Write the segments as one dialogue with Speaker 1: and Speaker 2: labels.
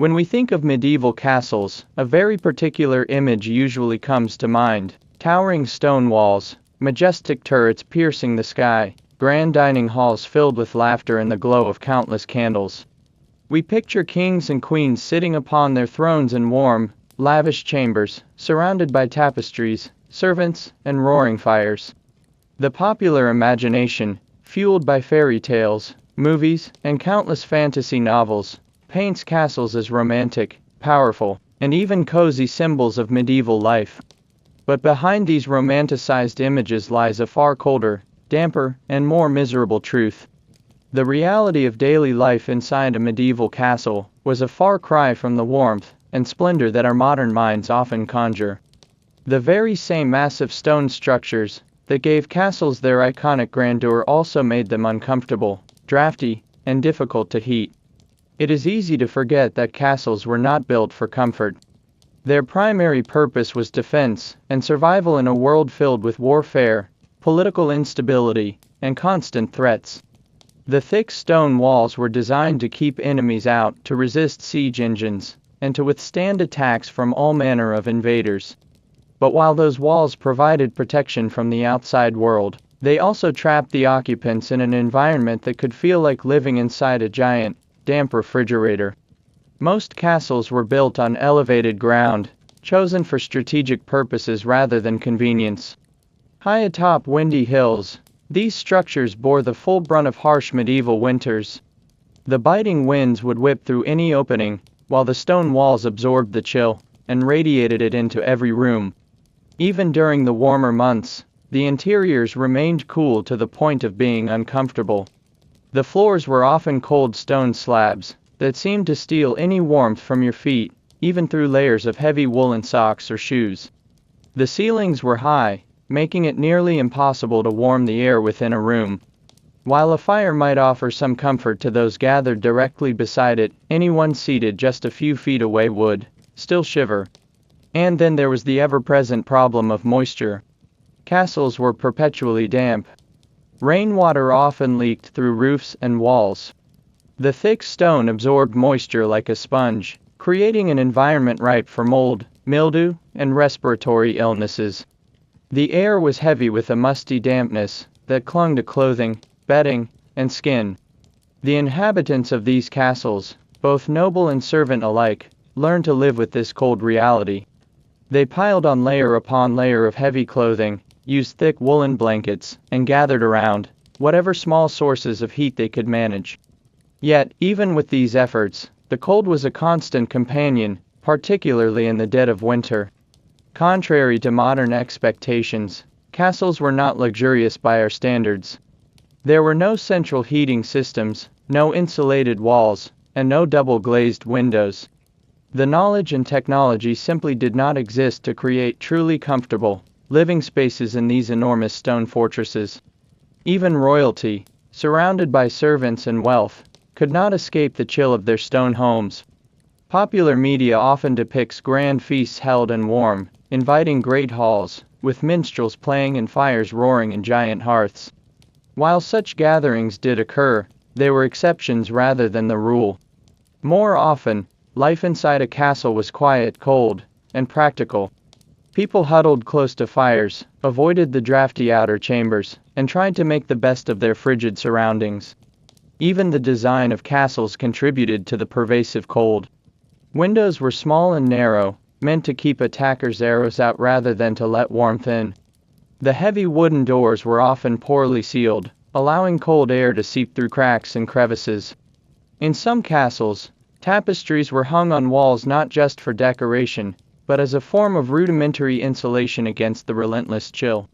Speaker 1: When we think of medieval castles, a very particular image usually comes to mind: towering stone walls, majestic turrets piercing the sky, grand dining halls filled with laughter and the glow of countless candles. We picture kings and queens sitting upon their thrones in warm, lavish chambers, surrounded by tapestries, servants, and roaring fires. The popular imagination, fueled by fairy tales, movies, and countless fantasy novels, paints castles as romantic, powerful, and even cozy symbols of medieval life. But behind these romanticized images lies a far colder, damper, and more miserable truth. The reality of daily life inside a medieval castle was a far cry from the warmth and splendor that our modern minds often conjure. The very same massive stone structures that gave castles their iconic grandeur also made them uncomfortable, drafty, and difficult to heat. It is easy to forget that castles were not built for comfort. Their primary purpose was defense and survival in a world filled with warfare, political instability, and constant threats. The thick stone walls were designed to keep enemies out, to resist siege engines, and to withstand attacks from all manner of invaders. But while those walls provided protection from the outside world, they also trapped the occupants in an environment that could feel like living inside a giant, damp refrigerator. Most castles were built on elevated ground, chosen for strategic purposes rather than convenience. High atop windy hills, these structures bore the full brunt of harsh medieval winters. The biting winds would whip through any opening, while the stone walls absorbed the chill and radiated it into every room. Even during the warmer months, the interiors remained cool to the point of being uncomfortable. The floors were often cold stone slabs that seemed to steal any warmth from your feet, even through layers of heavy woolen socks or shoes. The ceilings were high, making it nearly impossible to warm the air within a room. While a fire might offer some comfort to those gathered directly beside it, anyone seated just a few feet away would still shiver. And then there was the ever-present problem of moisture. Castles were perpetually damp. Rainwater often leaked through roofs and walls. The thick stone absorbed moisture like a sponge, creating an environment ripe for mold, mildew, and respiratory illnesses. The air was heavy with a musty dampness that clung to clothing, bedding, and skin. The inhabitants of these castles, both noble and servant alike, learned to live with this cold reality. They piled on layer upon layer of heavy clothing, used thick woolen blankets, and gathered around whatever small sources of heat they could manage. Yet, even with these efforts, the cold was a constant companion, particularly in the dead of winter. Contrary to modern expectations, castles were not luxurious by our standards. There were no central heating systems, no insulated walls, and no double-glazed windows. The knowledge and technology simply did not exist to create truly comfortable living spaces in these enormous stone fortresses. Even royalty, surrounded by servants and wealth, could not escape the chill of their stone homes. Popular media often depicts grand feasts held in warm, inviting great halls, with minstrels playing and fires roaring in giant hearths. While such gatherings did occur, they were exceptions rather than the rule. More often, life inside a castle was quiet, cold, and practical. People huddled close to fires, avoided the drafty outer chambers, and tried to make the best of their frigid surroundings. Even the design of castles contributed to the pervasive cold. Windows were small and narrow, meant to keep attackers' arrows out rather than to let warmth in. The heavy wooden doors were often poorly sealed, allowing cold air to seep through cracks and crevices. In some castles, tapestries were hung on walls not just for decoration, but as a form of rudimentary insulation against the relentless chill.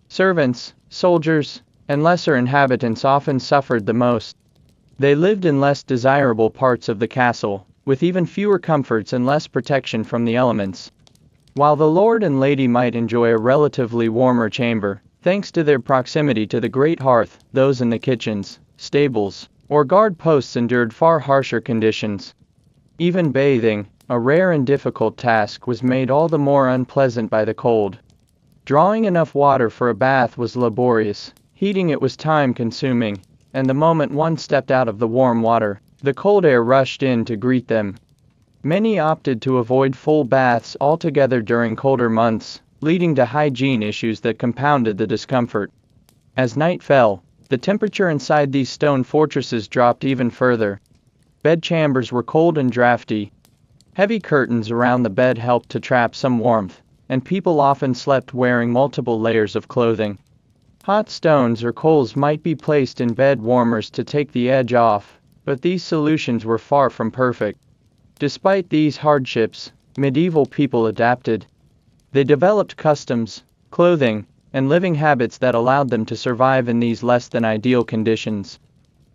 Speaker 1: Servants, soldiers, and lesser inhabitants often suffered the most. They lived in less desirable parts of the castle, with even fewer comforts and less protection from the elements. While the lord and lady might enjoy a relatively warmer chamber, thanks to their proximity to the great hearth, those in the kitchens, stables, or guard posts endured far harsher conditions. Even bathing, a rare and difficult task, was made all the more unpleasant by the cold. Drawing enough water for a bath was laborious, heating it was time-consuming, and the moment one stepped out of the warm water, the cold air rushed in to greet them. Many opted to avoid full baths altogether during colder months, leading to hygiene issues that compounded the discomfort. As night fell, the temperature inside these stone fortresses dropped even further. Bedchambers were cold and drafty. Heavy curtains around the bed helped to trap some warmth, and people often slept wearing multiple layers of clothing. Hot stones or coals might be placed in bed warmers to take the edge off, but these solutions were far from perfect. Despite these hardships, medieval people adapted. They developed customs, clothing, and living habits that allowed them to survive in these less than ideal conditions.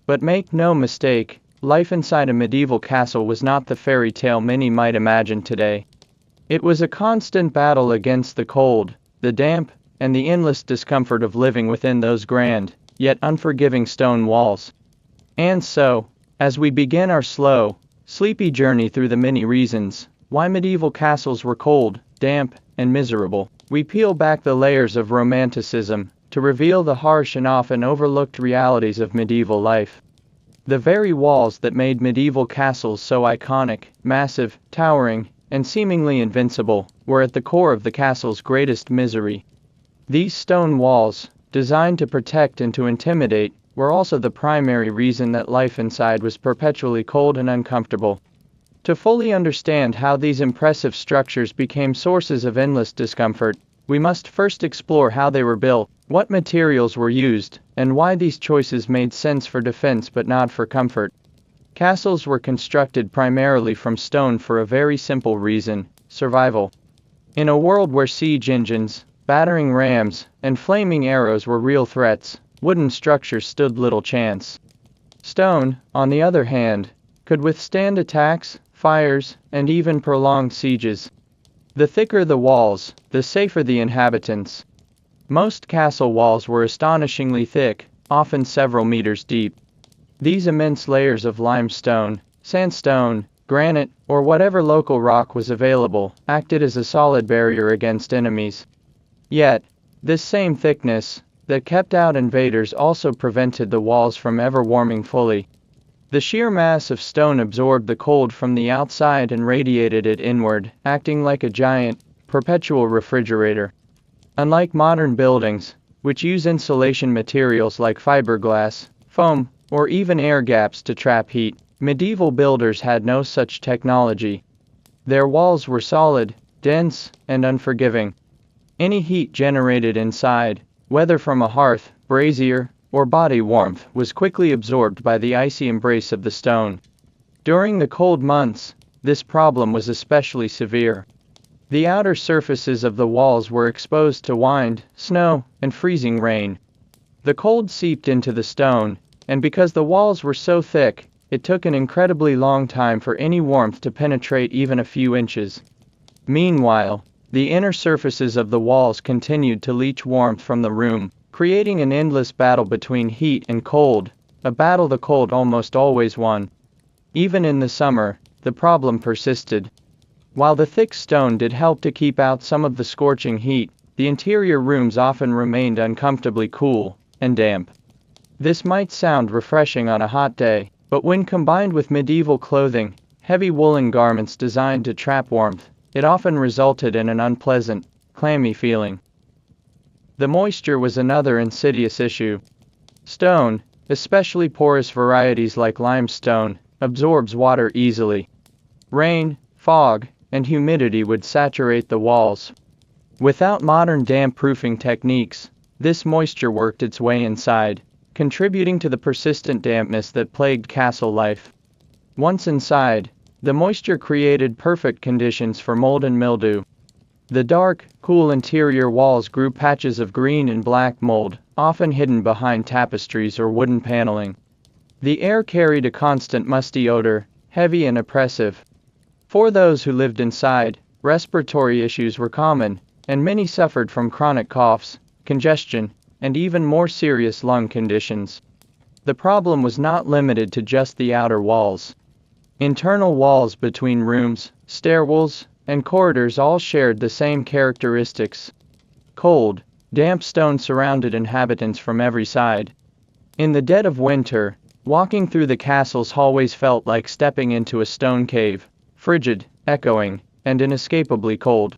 Speaker 1: But make no mistake, life inside a medieval castle was not the fairy tale many might imagine today. It was a constant battle against the cold, the damp, and the endless discomfort of living within those grand, yet unforgiving stone walls. And so, as we begin our slow, sleepy journey through the many reasons why medieval castles were cold, damp, and miserable, we peel back the layers of romanticism to reveal the harsh and often overlooked realities of medieval life. The very walls that made medieval castles so iconic, massive, towering, and seemingly invincible, were at the core of the castle's greatest misery. These stone walls, designed to protect and to intimidate, were also the primary reason that life inside was perpetually cold and uncomfortable. To fully understand how these impressive structures became sources of endless discomfort, we must first explore how they were built, what materials were used, and why these choices made sense for defense but not for comfort. Castles were constructed primarily from stone for a very simple reason: survival. In a world where siege engines, battering rams, and flaming arrows were real threats, wooden structures stood little chance. Stone, on the other hand, could withstand attacks, fires, and even prolonged sieges. The thicker the walls, the safer the inhabitants. Most castle walls were astonishingly thick, often several meters deep. These immense layers of limestone, sandstone, granite, or whatever local rock was available, acted as a solid barrier against enemies. Yet, this same thickness, that kept out invaders also prevented the walls from ever warming fully. The sheer mass of stone absorbed the cold from the outside and radiated it inward, acting like a giant, perpetual refrigerator. Unlike modern buildings, which use insulation materials like fiberglass, foam, or even air gaps to trap heat, medieval builders had no such technology. Their walls were solid, dense, and unforgiving. Any heat generated inside, whether from a hearth, brazier, or body warmth, was quickly absorbed by the icy embrace of the stone. During the cold months, this problem was especially severe. The outer surfaces of the walls were exposed to wind, snow, and freezing rain. The cold seeped into the stone, and because the walls were so thick, it took an incredibly long time for any warmth to penetrate even a few inches. Meanwhile, the inner surfaces of the walls continued to leach warmth from the room, creating an endless battle between heat and cold, a battle the cold almost always won. Even in the summer, the problem persisted. While the thick stone did help to keep out some of the scorching heat, the interior rooms often remained uncomfortably cool and damp. This might sound refreshing on a hot day, but when combined with medieval clothing, heavy woolen garments designed to trap warmth, it often resulted in an unpleasant, clammy feeling. The moisture was another insidious issue. Stone, especially porous varieties like limestone, absorbs water easily. Rain, fog, and humidity would saturate the walls. Without modern damp-proofing techniques, this moisture worked its way inside, contributing to the persistent dampness that plagued castle life. Once inside, the moisture created perfect conditions for mold and mildew. The dark, cool interior walls grew patches of green and black mold, often hidden behind tapestries or wooden paneling. The air carried a constant musty odor, heavy and oppressive. For those who lived inside, respiratory issues were common, and many suffered from chronic coughs, congestion, and even more serious lung conditions. The problem was not limited to just the outer walls. Internal walls between rooms, stairwells, and corridors all shared the same characteristics. Cold, damp stone surrounded inhabitants from every side. In the dead of winter, walking through the castle's hallways felt like stepping into a stone cave, frigid, echoing, and inescapably cold.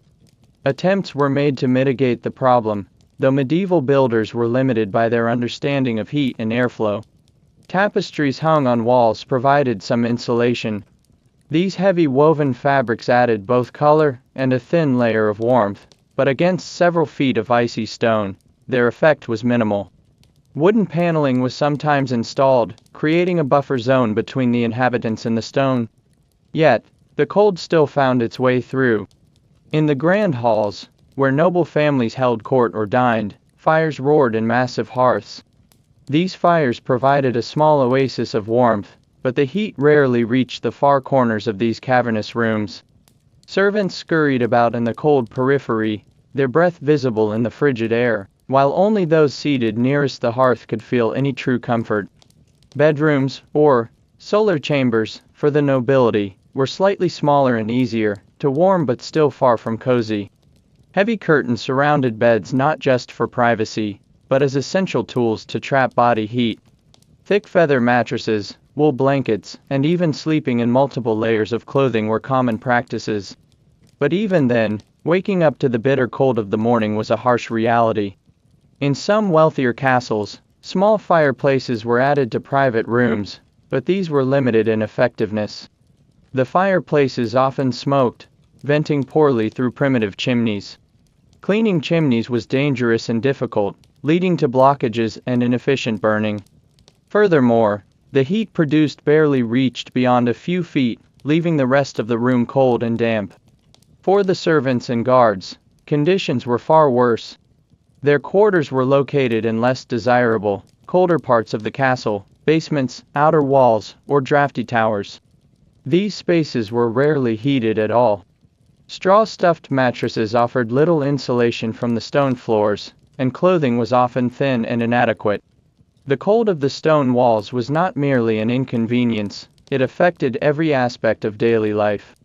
Speaker 1: Attempts were made to mitigate the problem, though medieval builders were limited by their understanding of heat and airflow. Tapestries hung on walls provided some insulation. These heavy woven fabrics added both color and a thin layer of warmth, but against several feet of icy stone, their effect was minimal. Wooden paneling was sometimes installed, creating a buffer zone between the inhabitants and the stone. Yet, the cold still found its way through. In the grand halls, where noble families held court or dined, fires roared in massive hearths. These fires provided a small oasis of warmth, but the heat rarely reached the far corners of these cavernous rooms. Servants scurried about in the cold periphery, their breath visible in the frigid air, while only those seated nearest the hearth could feel any true comfort. Bedrooms, or solar chambers, for the nobility, were slightly smaller and easier to warm but still far from cozy. Heavy curtains surrounded beds not just for privacy, but as essential tools to trap body heat. Thick feather mattresses, wool blankets, and even sleeping in multiple layers of clothing were common practices. But even then, waking up to the bitter cold of the morning was a harsh reality. In some wealthier castles, small fireplaces were added to private rooms, but these were limited in effectiveness. The fireplaces often smoked, venting poorly through primitive chimneys. Cleaning chimneys was dangerous and difficult, leading to blockages and inefficient burning. Furthermore, the heat produced barely reached beyond a few feet, leaving the rest of the room cold and damp. For the servants and guards, conditions were far worse. Their quarters were located in less desirable, colder parts of the castle, basements, outer walls, or drafty towers. These spaces were rarely heated at all. Straw-stuffed mattresses offered little insulation from the stone floors, and clothing was often thin and inadequate. The cold of the stone walls was not merely an inconvenience, it affected every aspect of daily life.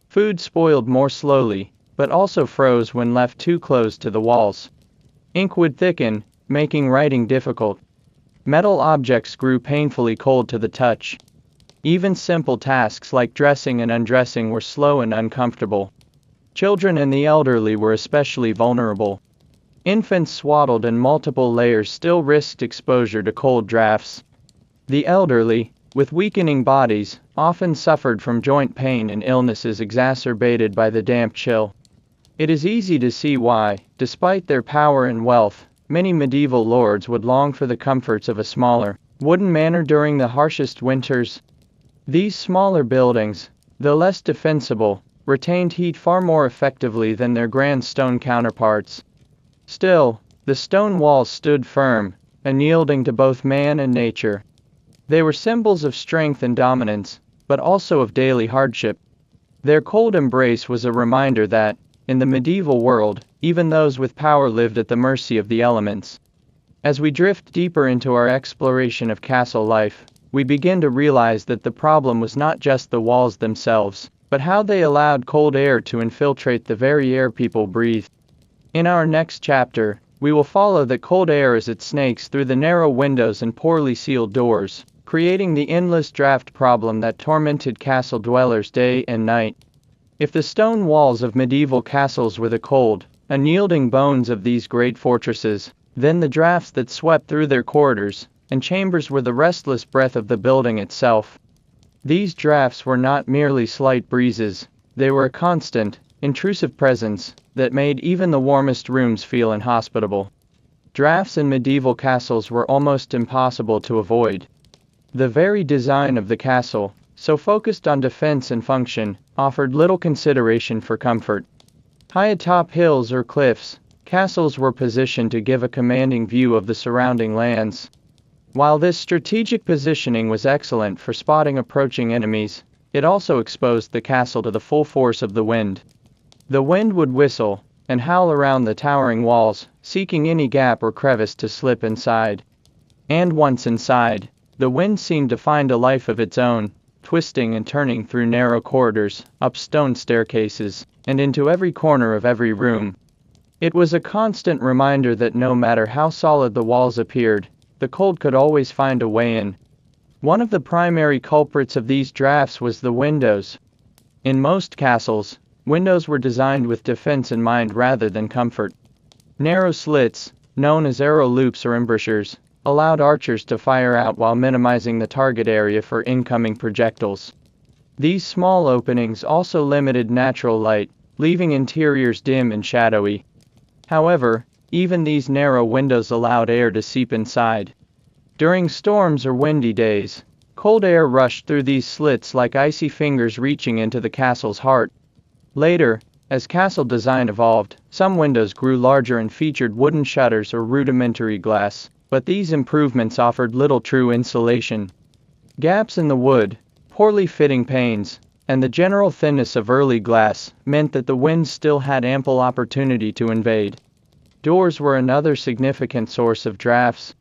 Speaker 1: Food spoiled more slowly, but also froze when left too close to the walls. Ink would thicken, making writing difficult. Metal objects grew painfully cold to the touch. Even simple tasks like dressing and undressing were slow and uncomfortable. Children and the elderly were especially vulnerable. Infants swaddled in multiple layers still risked exposure to cold drafts. The elderly, with weakening bodies, often suffered from joint pain and illnesses exacerbated by the damp chill. It is easy to see why, despite their power and wealth, many medieval lords would long for the comforts of a smaller, wooden manor during the harshest winters. These smaller buildings, though less defensible, retained heat far more effectively than their grand stone counterparts. Still, the stone walls stood firm, unyielding to both man and nature. They were symbols of strength and dominance, but also of daily hardship. Their cold embrace was a reminder that, in the medieval world, even those with power lived at the mercy of the elements. As we drift deeper into our exploration of castle life, we begin to realize that the problem was not just the walls themselves, but how they allowed cold air to infiltrate the very air people breathed. In our next chapter, we will follow the cold air as it snakes through the narrow windows and poorly sealed doors, creating the endless draft problem that tormented castle dwellers day and night. If the stone walls of medieval castles were the cold, unyielding bones of these great fortresses, then the drafts that swept through their corridors and chambers were the restless breath of the building itself. These drafts were not merely slight breezes, they were a constant, intrusive presence that made even the warmest rooms feel inhospitable. Drafts in medieval castles were almost impossible to avoid. The very design of the castle, so focused on defense and function, offered little consideration for comfort. High atop hills or cliffs, castles were positioned to give a commanding view of the surrounding lands. While this strategic positioning was excellent for spotting approaching enemies, it also exposed the castle to the full force of the wind. The wind would whistle and howl around the towering walls, seeking any gap or crevice to slip inside. And once inside, the wind seemed to find a life of its own, twisting and turning through narrow corridors, up stone staircases, and into every corner of every room. It was a constant reminder that no matter how solid the walls appeared, the cold could always find a way in. One of the primary culprits of these drafts was the windows. In most castles, windows were designed with defense in mind rather than comfort. Narrow slits, known as arrow loops or embrasures, allowed archers to fire out while minimizing the target area for incoming projectiles. These small openings also limited natural light, leaving interiors dim and shadowy. However, even these narrow windows allowed air to seep inside. During storms or windy days, cold air rushed through these slits like icy fingers reaching into the castle's heart. Later, as castle design evolved, some windows grew larger and featured wooden shutters or rudimentary glass, but these improvements offered little true insulation. Gaps in the wood, poorly fitting panes, and the general thinness of early glass meant that the wind still had ample opportunity to invade. Doors were another significant source of drafts.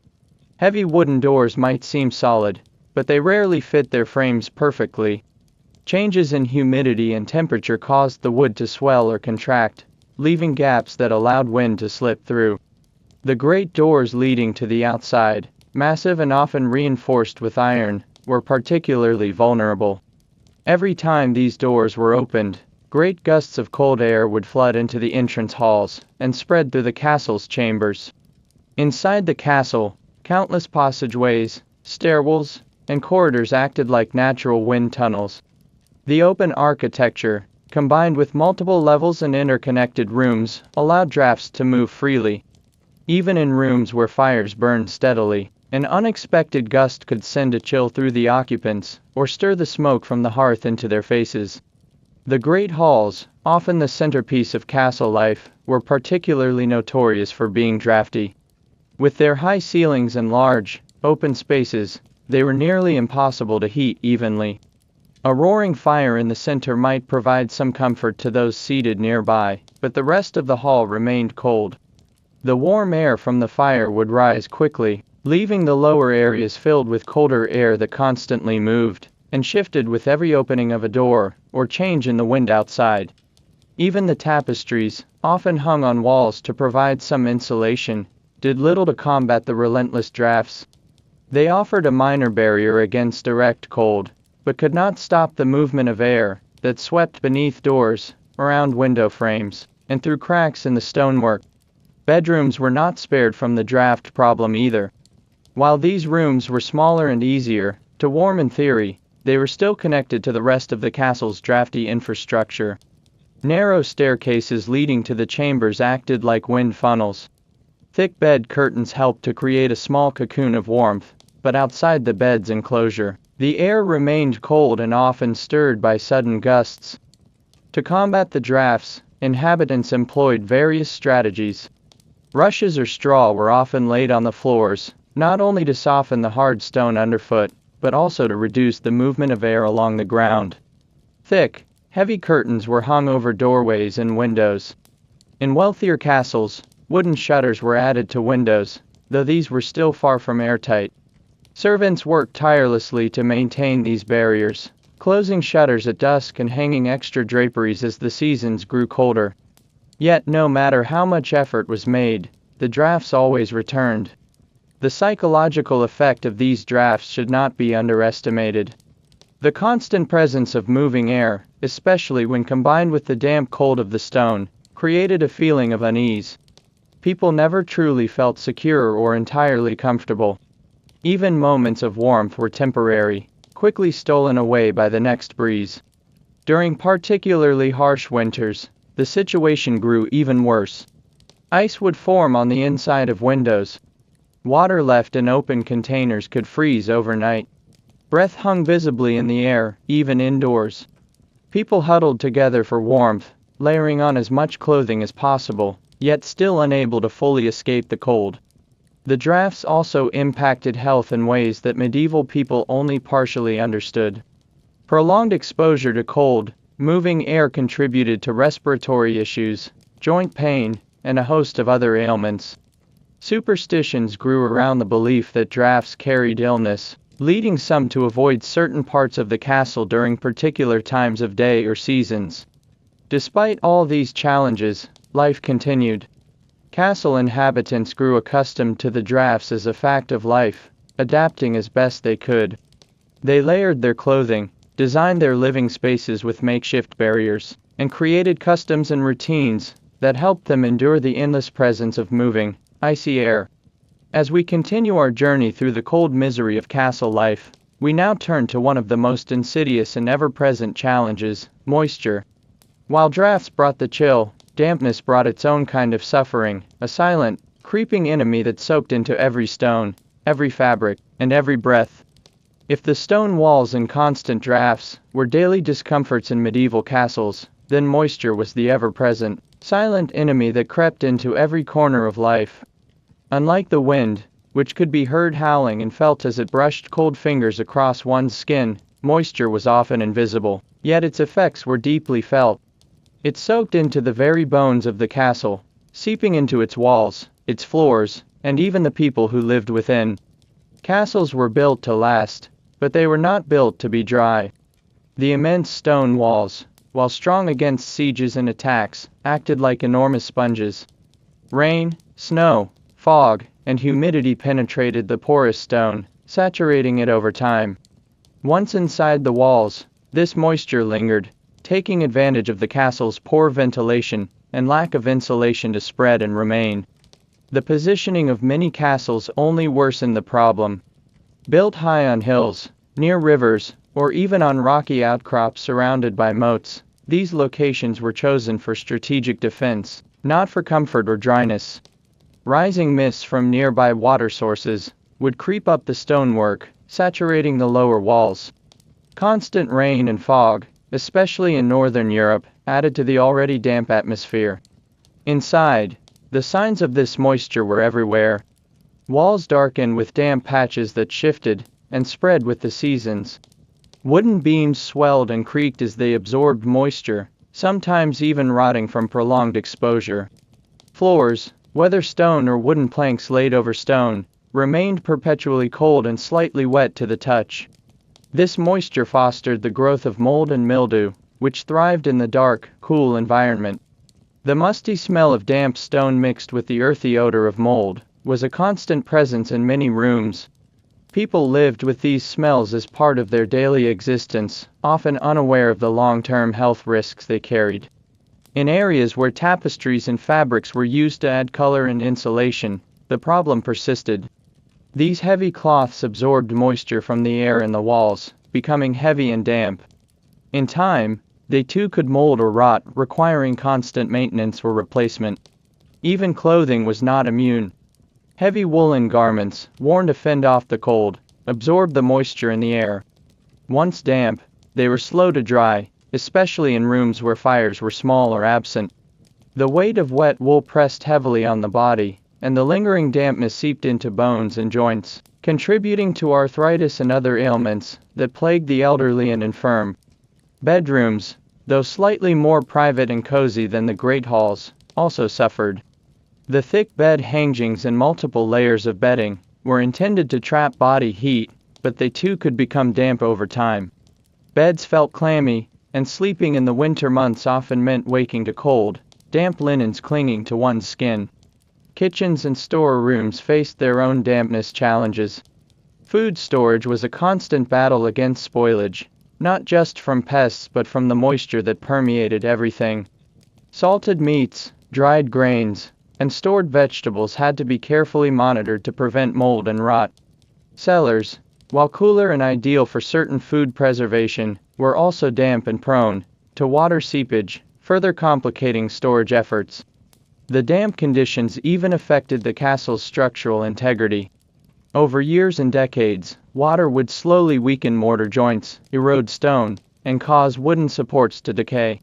Speaker 1: Heavy wooden doors might seem solid, but they rarely fit their frames perfectly. Changes in humidity and temperature caused the wood to swell or contract, leaving gaps that allowed wind to slip through. The great doors leading to the outside, massive and often reinforced with iron, were particularly vulnerable. Every time these doors were opened, great gusts of cold air would flood into the entrance halls and spread through the castle's chambers. Inside the castle, countless passageways, stairwells, and corridors acted like natural wind tunnels. The open architecture, combined with multiple levels and interconnected rooms, allowed drafts to move freely. Even in rooms where fires burned steadily, an unexpected gust could send a chill through the occupants, or stir the smoke from the hearth into their faces. The great halls, often the centerpiece of castle life, were particularly notorious for being drafty. With their high ceilings and large, open spaces, they were nearly impossible to heat evenly. A roaring fire in the center might provide some comfort to those seated nearby, but the rest of the hall remained cold. The warm air from the fire would rise quickly, leaving the lower areas filled with colder air that constantly moved and shifted with every opening of a door or change in the wind outside. Even the tapestries, often hung on walls to provide some insulation, did little to combat the relentless drafts. They offered a minor barrier against direct cold, but could not stop the movement of air that swept beneath doors, around window frames, and through cracks in the stonework. Bedrooms were not spared from the draft problem either. While these rooms were smaller and easier to warm in theory, they were still connected to the rest of the castle's drafty infrastructure. Narrow staircases leading to the chambers acted like wind funnels. Thick bed curtains helped to create a small cocoon of warmth, but outside the bed's enclosure, the air remained cold and often stirred by sudden gusts. To combat the drafts, inhabitants employed various strategies. Rushes or straw were often laid on the floors, not only to soften the hard stone underfoot, but also to reduce the movement of air along the ground. Thick, heavy curtains were hung over doorways and windows. In wealthier castles, wooden shutters were added to windows, though these were still far from airtight. Servants worked tirelessly to maintain these barriers, closing shutters at dusk and hanging extra draperies as the seasons grew colder. Yet no matter how much effort was made, the drafts always returned. The psychological effect of these drafts should not be underestimated. The constant presence of moving air, especially when combined with the damp cold of the stone, created a feeling of unease. People never truly felt secure or entirely comfortable. Even moments of warmth were temporary, quickly stolen away by the next breeze. During particularly harsh winters, the situation grew even worse. Ice would form on the inside of windows. Water left in open containers could freeze overnight. Breath hung visibly in the air, even indoors. People huddled together for warmth, layering on as much clothing as possible, yet still unable to fully escape the cold. The drafts also impacted health in ways that medieval people only partially understood. Prolonged exposure to cold, moving air contributed to respiratory issues, joint pain, and a host of other ailments. Superstitions grew around the belief that drafts carried illness, leading some to avoid certain parts of the castle during particular times of day or seasons. Despite all these challenges, life continued. Castle inhabitants grew accustomed to the drafts as a fact of life, adapting as best they could. They layered their clothing, designed their living spaces with makeshift barriers, and created customs and routines that helped them endure the endless presence of moving, icy air. As we continue our journey through the cold misery of castle life, we now turn to one of the most insidious and ever-present challenges, moisture. While drafts brought the chill, dampness brought its own kind of suffering, a silent, creeping enemy that soaked into every stone, every fabric, and every breath. If the stone walls and constant drafts were daily discomforts in medieval castles, then moisture was the ever-present, silent enemy that crept into every corner of life. Unlike the wind, which could be heard howling and felt as it brushed cold fingers across one's skin, moisture was often invisible, yet its effects were deeply felt. It soaked into the very bones of the castle, seeping into its walls, its floors, and even the people who lived within. Castles were built to last, but they were not built to be dry. The immense stone walls, while strong against sieges and attacks, acted like enormous sponges. Rain, snow, fog, and humidity penetrated the porous stone, saturating it over time. Once inside the walls, this moisture lingered, taking advantage of the castle's poor ventilation and lack of insulation to spread and remain. The positioning of many castles only worsened the problem. Built high on hills, near rivers, or even on rocky outcrops surrounded by moats, these locations were chosen for strategic defense, not for comfort or dryness. Rising mists from nearby water sources would creep up the stonework, saturating the lower walls. Constant rain and fog, especially in northern Europe, added to the already damp atmosphere. Inside, the signs of this moisture were everywhere. Walls darkened with damp patches that shifted and spread with the seasons. Wooden beams swelled and creaked as they absorbed moisture, sometimes even rotting from prolonged exposure. Floors, whether stone or wooden planks laid over stone, remained perpetually cold and slightly wet to the touch. This moisture fostered the growth of mold and mildew, which thrived in the dark, cool environment. The musty smell of damp stone mixed with the earthy odor of mold was a constant presence in many rooms. People lived with these smells as part of their daily existence, often unaware of the long-term health risks they carried. In areas where tapestries and fabrics were used to add color and insulation, the problem persisted. These heavy cloths absorbed moisture from the air in the walls, becoming heavy and damp. In time, they too could mold or rot, requiring constant maintenance or replacement. Even clothing was not immune. Heavy woolen garments, worn to fend off the cold, absorbed the moisture in the air. Once damp, they were slow to dry, especially in rooms where fires were small or absent. The weight of wet wool pressed heavily on the body, and the lingering dampness seeped into bones and joints, contributing to arthritis and other ailments that plagued the elderly and infirm. Bedrooms, though slightly more private and cozy than the great halls, also suffered. The thick bed hangings and multiple layers of bedding were intended to trap body heat, but they too could become damp over time. Beds felt clammy, and sleeping in the winter months often meant waking to cold, damp linens clinging to one's skin. Kitchens and storerooms faced their own dampness challenges. Food storage was a constant battle against spoilage, not just from pests but from the moisture that permeated everything. Salted meats, dried grains, and stored vegetables had to be carefully monitored to prevent mold and rot. Cellars, while cooler and ideal for certain food preservation, were also damp and prone to water seepage, further complicating storage efforts. The damp conditions even affected the castle's structural integrity. Over years and decades, water would slowly weaken mortar joints, erode stone, and cause wooden supports to decay.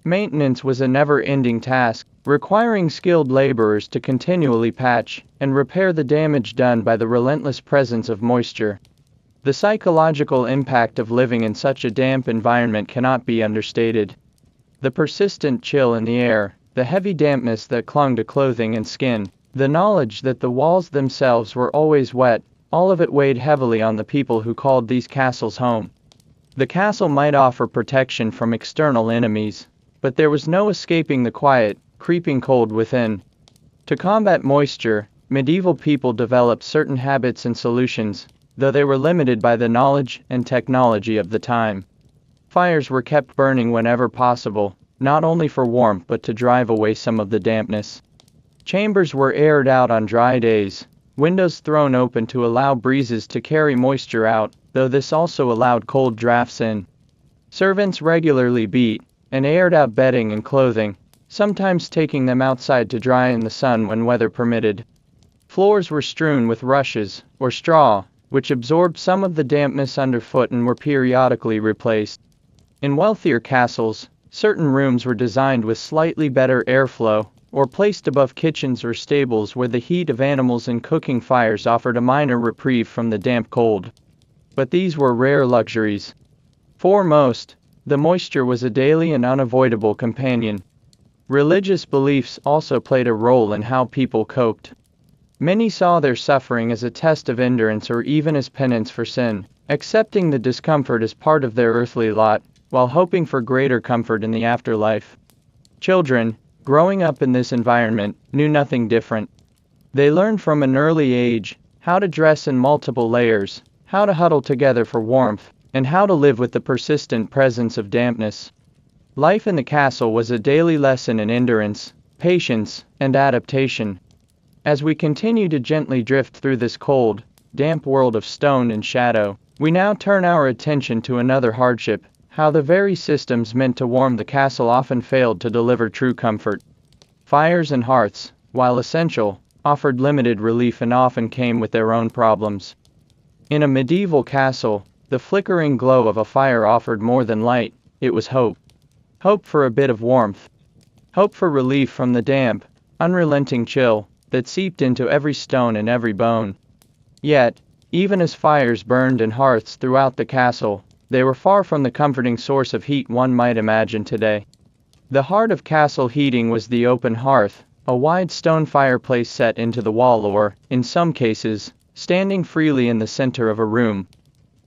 Speaker 1: Maintenance was a never-ending task, requiring skilled laborers to continually patch and repair the damage done by the relentless presence of moisture. The psychological impact of living in such a damp environment cannot be understated. The persistent chill in the air, the heavy dampness that clung to clothing and skin, the knowledge that the walls themselves were always wet, all of it weighed heavily on the people who called these castles home. The castle might offer protection from external enemies, but there was no escaping the quiet, creeping cold within. To combat moisture, medieval people developed certain habits and solutions, though they were limited by the knowledge and technology of the time. Campfires were kept burning whenever possible, not only for warmth but to drive away some of the dampness. Chambers were aired out on dry days, windows thrown open to allow breezes to carry moisture out, though this also allowed cold drafts in. Servants regularly beat and aired out bedding and clothing, sometimes taking them outside to dry in the sun when weather permitted. Floors were strewn with rushes or straw, which absorbed some of the dampness underfoot and were periodically replaced. In wealthier castles, certain rooms were designed with slightly better airflow, or placed above kitchens or stables where the heat of animals and cooking fires offered a minor reprieve from the damp cold. But these were rare luxuries. For most, the moisture was a daily and unavoidable companion. Religious beliefs also played a role in how people coped. Many saw their suffering as a test of endurance or even as penance for sin, accepting the discomfort as part of their earthly lot, while hoping for greater comfort in the afterlife. Children, growing up in this environment, knew nothing different. They learned from an early age how to dress in multiple layers, how to huddle together for warmth, and how to live with the persistent presence of dampness. Life in the castle was a daily lesson in endurance, patience, and adaptation. As we continue to gently drift through this cold, damp world of stone and shadow, we now turn our attention to another hardship: how the very systems meant to warm the castle often failed to deliver true comfort. Fires and hearths, while essential, offered limited relief and often came with their own problems. In a medieval castle, the flickering glow of a fire offered more than light, it was hope. Hope for a bit of warmth. Hope for relief from the damp, unrelenting chill that seeped into every stone and every bone. Yet, even as fires burned in hearths throughout the castle, they were far from the comforting source of heat one might imagine today. The heart of castle heating was the open hearth, a wide stone fireplace set into the wall or, in some cases, standing freely in the center of a room.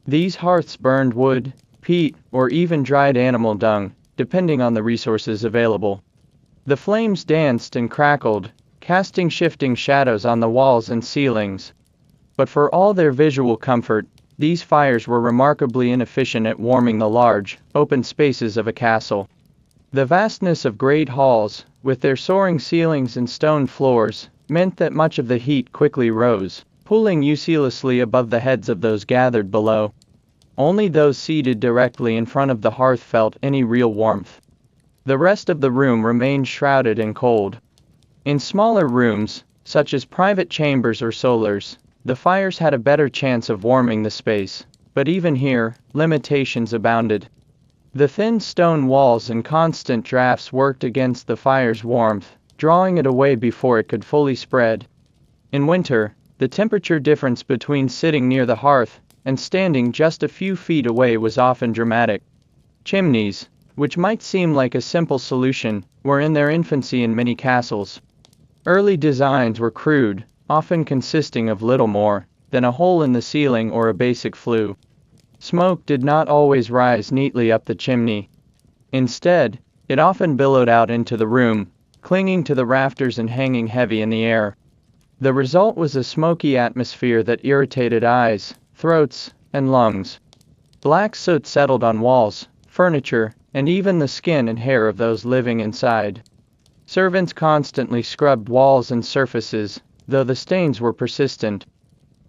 Speaker 1: These hearths burned wood, peat, or even dried animal dung, depending on the resources available. The flames danced and crackled, casting shifting shadows on the walls and ceilings. But for all their visual comfort, these fires were remarkably inefficient at warming the large, open spaces of a castle. The vastness of great halls, with their soaring ceilings and stone floors, meant that much of the heat quickly rose, pooling uselessly above the heads of those gathered below. Only those seated directly in front of the hearth felt any real warmth. The rest of the room remained shrouded in cold. In smaller rooms, such as private chambers or solars, the fires had a better chance of warming the space, but even here, limitations abounded. The thin stone walls and constant drafts worked against the fire's warmth, drawing it away before it could fully spread. In winter, the temperature difference between sitting near the hearth and standing just a few feet away was often dramatic. Chimneys, which might seem like a simple solution, were in their infancy in many castles. Early designs were crude, often consisting of little more than a hole in the ceiling or a basic flue. Smoke did not always rise neatly up the chimney. Instead, it often billowed out into the room, clinging to the rafters and hanging heavy in the air. The result was a smoky atmosphere that irritated eyes, throats, and lungs. Black soot settled on walls, furniture, and even the skin and hair of those living inside. Servants constantly scrubbed walls and surfaces, though the stains were persistent.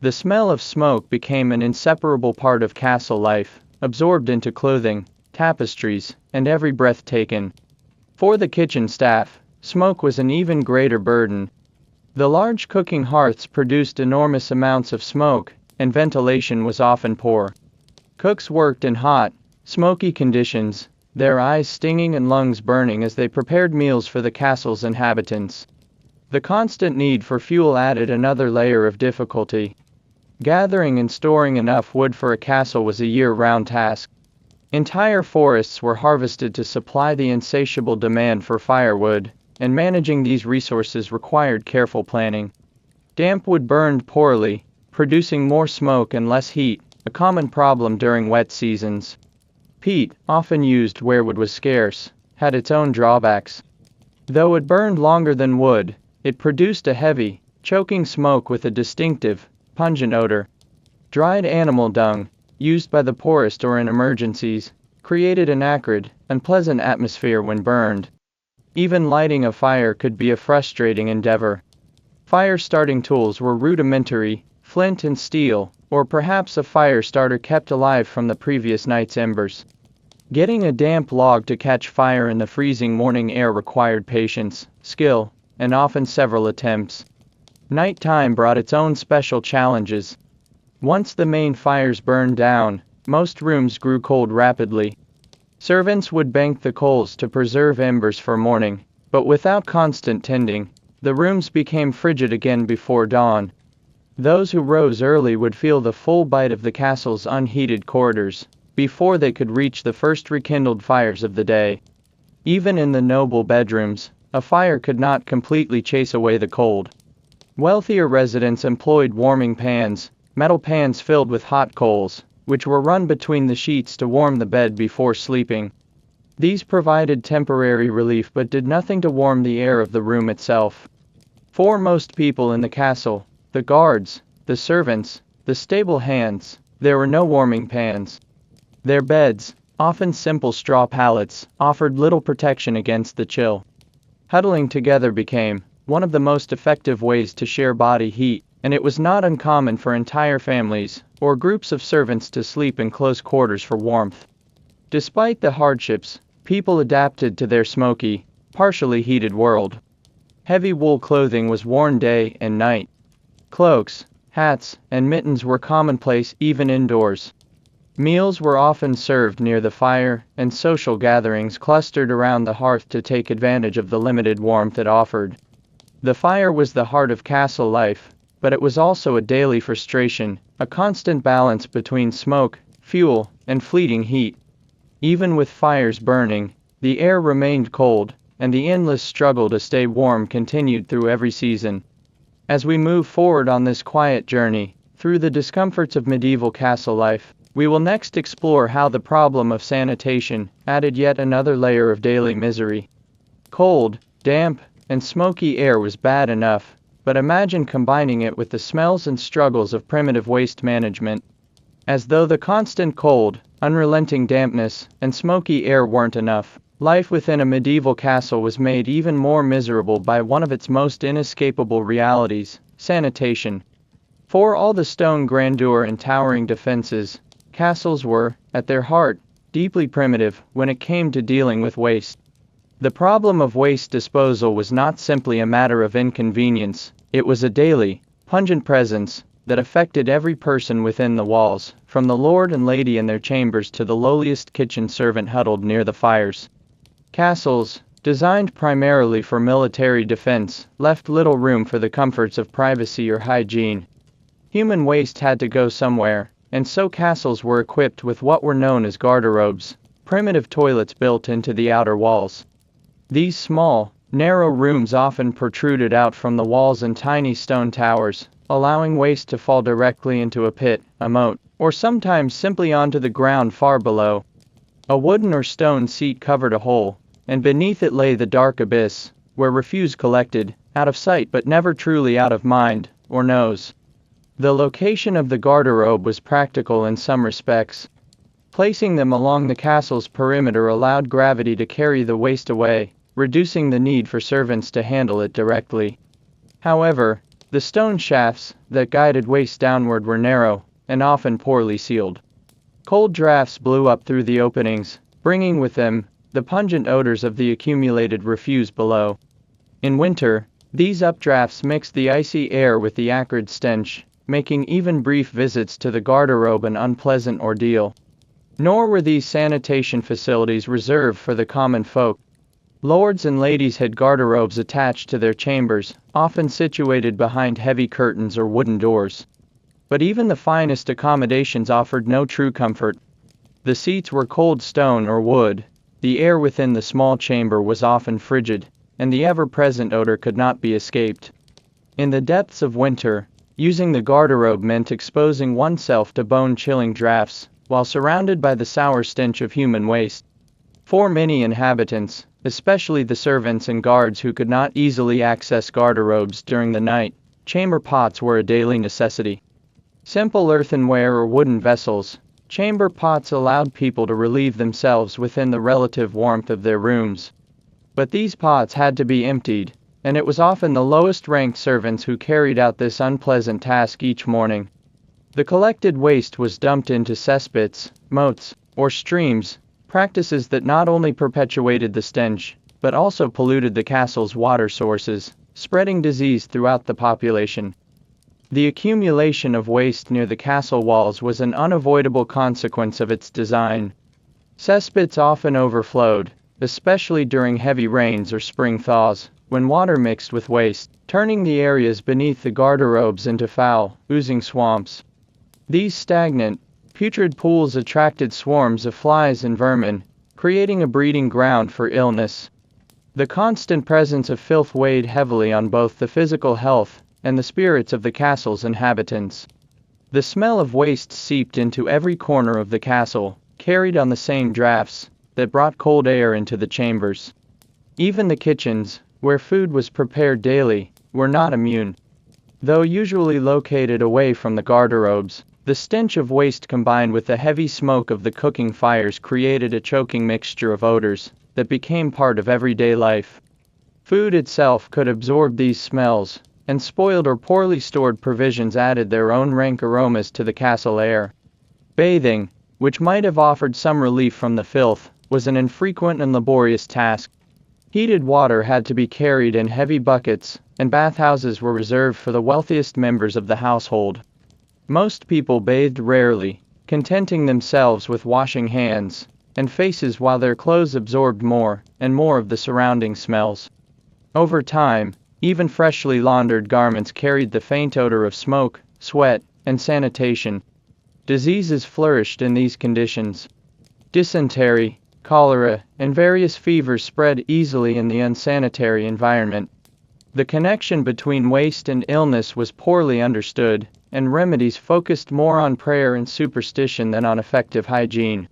Speaker 1: The smell of smoke became an inseparable part of castle life, absorbed into clothing, tapestries, and every breath taken. For the kitchen staff, smoke was an even greater burden. The large cooking hearths produced enormous amounts of smoke, and ventilation was often poor. Cooks worked in hot, smoky conditions, their eyes stinging and lungs burning as they prepared meals for the castle's inhabitants. The constant need for fuel added another layer of difficulty. Gathering and storing enough wood for a castle was a year-round task. Entire forests were harvested to supply the insatiable demand for firewood, and managing these resources required careful planning. Damp wood burned poorly, producing more smoke and less heat, a common problem during wet seasons. Peat, often used where wood was scarce, had its own drawbacks. Though it burned longer than wood, it produced a heavy, choking smoke with a distinctive, pungent odor. Dried animal dung, used by the poorest or in emergencies, created an acrid, unpleasant atmosphere when burned. Even lighting a fire could be a frustrating endeavor. Fire-starting tools were rudimentary, flint and steel, or perhaps a fire starter kept alive from the previous night's embers. Getting a damp log to catch fire in the freezing morning air required patience, skill, and often several attempts. Nighttime brought its own special challenges. Once the main fires burned down, most rooms grew cold rapidly. Servants would bank the coals to preserve embers for morning, but without constant tending, the rooms became frigid again before dawn. Those who rose early would feel the full bite of the castle's unheated corridors before they could reach the first rekindled fires of the day. Even in the noble bedrooms, a fire could not completely chase away the cold. Wealthier residents employed warming pans, metal pans filled with hot coals, which were run between the sheets to warm the bed before sleeping. These provided temporary relief but did nothing to warm the air of the room itself. For most people in the castle, the guards, the servants, the stable hands, there were no warming pans. Their beds, often simple straw pallets, offered little protection against the chill. Huddling together became one of the most effective ways to share body heat, and it was not uncommon for entire families or groups of servants to sleep in close quarters for warmth. Despite the hardships, people adapted to their smoky, partially heated world. Heavy wool clothing was worn day and night. Cloaks, hats, and mittens were commonplace even indoors. Meals were often served near the fire, and social gatherings clustered around the hearth to take advantage of the limited warmth it offered. The fire was the heart of castle life, but it was also a daily frustration, a constant balance between smoke, fuel, and fleeting heat. Even with fires burning, the air remained cold, and the endless struggle to stay warm continued through every season. As we move forward on this quiet journey through the discomforts of medieval castle life, we will next explore how the problem of sanitation added yet another layer of daily misery. Cold, damp, and smoky air was bad enough, but imagine combining it with the smells and struggles of primitive waste management. As though the constant cold, unrelenting dampness, and smoky air weren't enough, life within a medieval castle was made even more miserable by one of its most inescapable realities: sanitation. For all the stone grandeur and towering defenses, castles were, at their heart, deeply primitive when it came to dealing with waste. The problem of waste disposal was not simply a matter of inconvenience, it was a daily, pungent presence that affected every person within the walls, from the lord and lady in their chambers to the lowliest kitchen servant huddled near the fires. Castles, designed primarily for military defense, left little room for the comforts of privacy or hygiene. Human waste had to go somewhere, and so castles were equipped with what were known as garderobes, primitive toilets built into the outer walls. These small, narrow rooms often protruded out from the walls in tiny stone towers, allowing waste to fall directly into a pit, a moat, or sometimes simply onto the ground far below. A wooden or stone seat covered a hole, and beneath it lay the dark abyss, where refuse collected, out of sight but never truly out of mind or nose. The location of the garderobe was practical in some respects. Placing them along the castle's perimeter allowed gravity to carry the waste away, reducing the need for servants to handle it directly. However, the stone shafts that guided waste downward were narrow, and often poorly sealed. Cold drafts blew up through the openings, bringing with them the pungent odors of the accumulated refuse below. In winter, these updrafts mixed the icy air with the acrid stench, making even brief visits to the garderobe an unpleasant ordeal. Nor were these sanitation facilities reserved for the common folk. Lords and ladies had garderobes attached to their chambers, often situated behind heavy curtains or wooden doors. But even the finest accommodations offered no true comfort. The seats were cold stone or wood, the air within the small chamber was often frigid, and the ever-present odor could not be escaped. In the depths of winter, using the garderobe meant exposing oneself to bone-chilling drafts, while surrounded by the sour stench of human waste. For many inhabitants, especially the servants and guards who could not easily access garderobes during the night, chamber pots were a daily necessity. Simple earthenware or wooden vessels, Chamber pots allowed people to relieve themselves within the relative warmth of their rooms. But these pots had to be emptied, and it was often the lowest-ranked servants who carried out this unpleasant task each morning. The collected waste was dumped into cesspits, moats, or streams, practices that not only perpetuated the stench, but also polluted the castle's water sources, spreading disease throughout the population. The accumulation of waste near the castle walls was an unavoidable consequence of its design. Cesspits often overflowed, especially during heavy rains or spring thaws, when water mixed with waste, turning the areas beneath the garderobes into foul, oozing swamps. These stagnant, putrid pools attracted swarms of flies and vermin, creating a breeding ground for illness. The constant presence of filth weighed heavily on both the physical health and the spirits of the castle's inhabitants. The smell of waste seeped into every corner of the castle, carried on the same drafts that brought cold air into the chambers. Even the kitchens, where food was prepared daily, were not immune. Though usually located away from the garderobes, the stench of waste combined with the heavy smoke of the cooking fires created a choking mixture of odors that became part of everyday life. Food itself could absorb these smells, and spoiled or poorly stored provisions added their own rank aromas to the castle air. Bathing, which might have offered some relief from the filth, was an infrequent and laborious task. Heated water had to be carried in heavy buckets, and bathhouses were reserved for the wealthiest members of the household. Most people bathed rarely, contenting themselves with washing hands and faces while their clothes absorbed more and more of the surrounding smells. Over time, even freshly laundered garments carried the faint odor of smoke, sweat, and sanitation. Diseases flourished in these conditions. Dysentery, cholera, and various fevers spread easily in the unsanitary environment. The connection between waste and illness was poorly understood, and remedies focused more on prayer and superstition than on effective hygiene.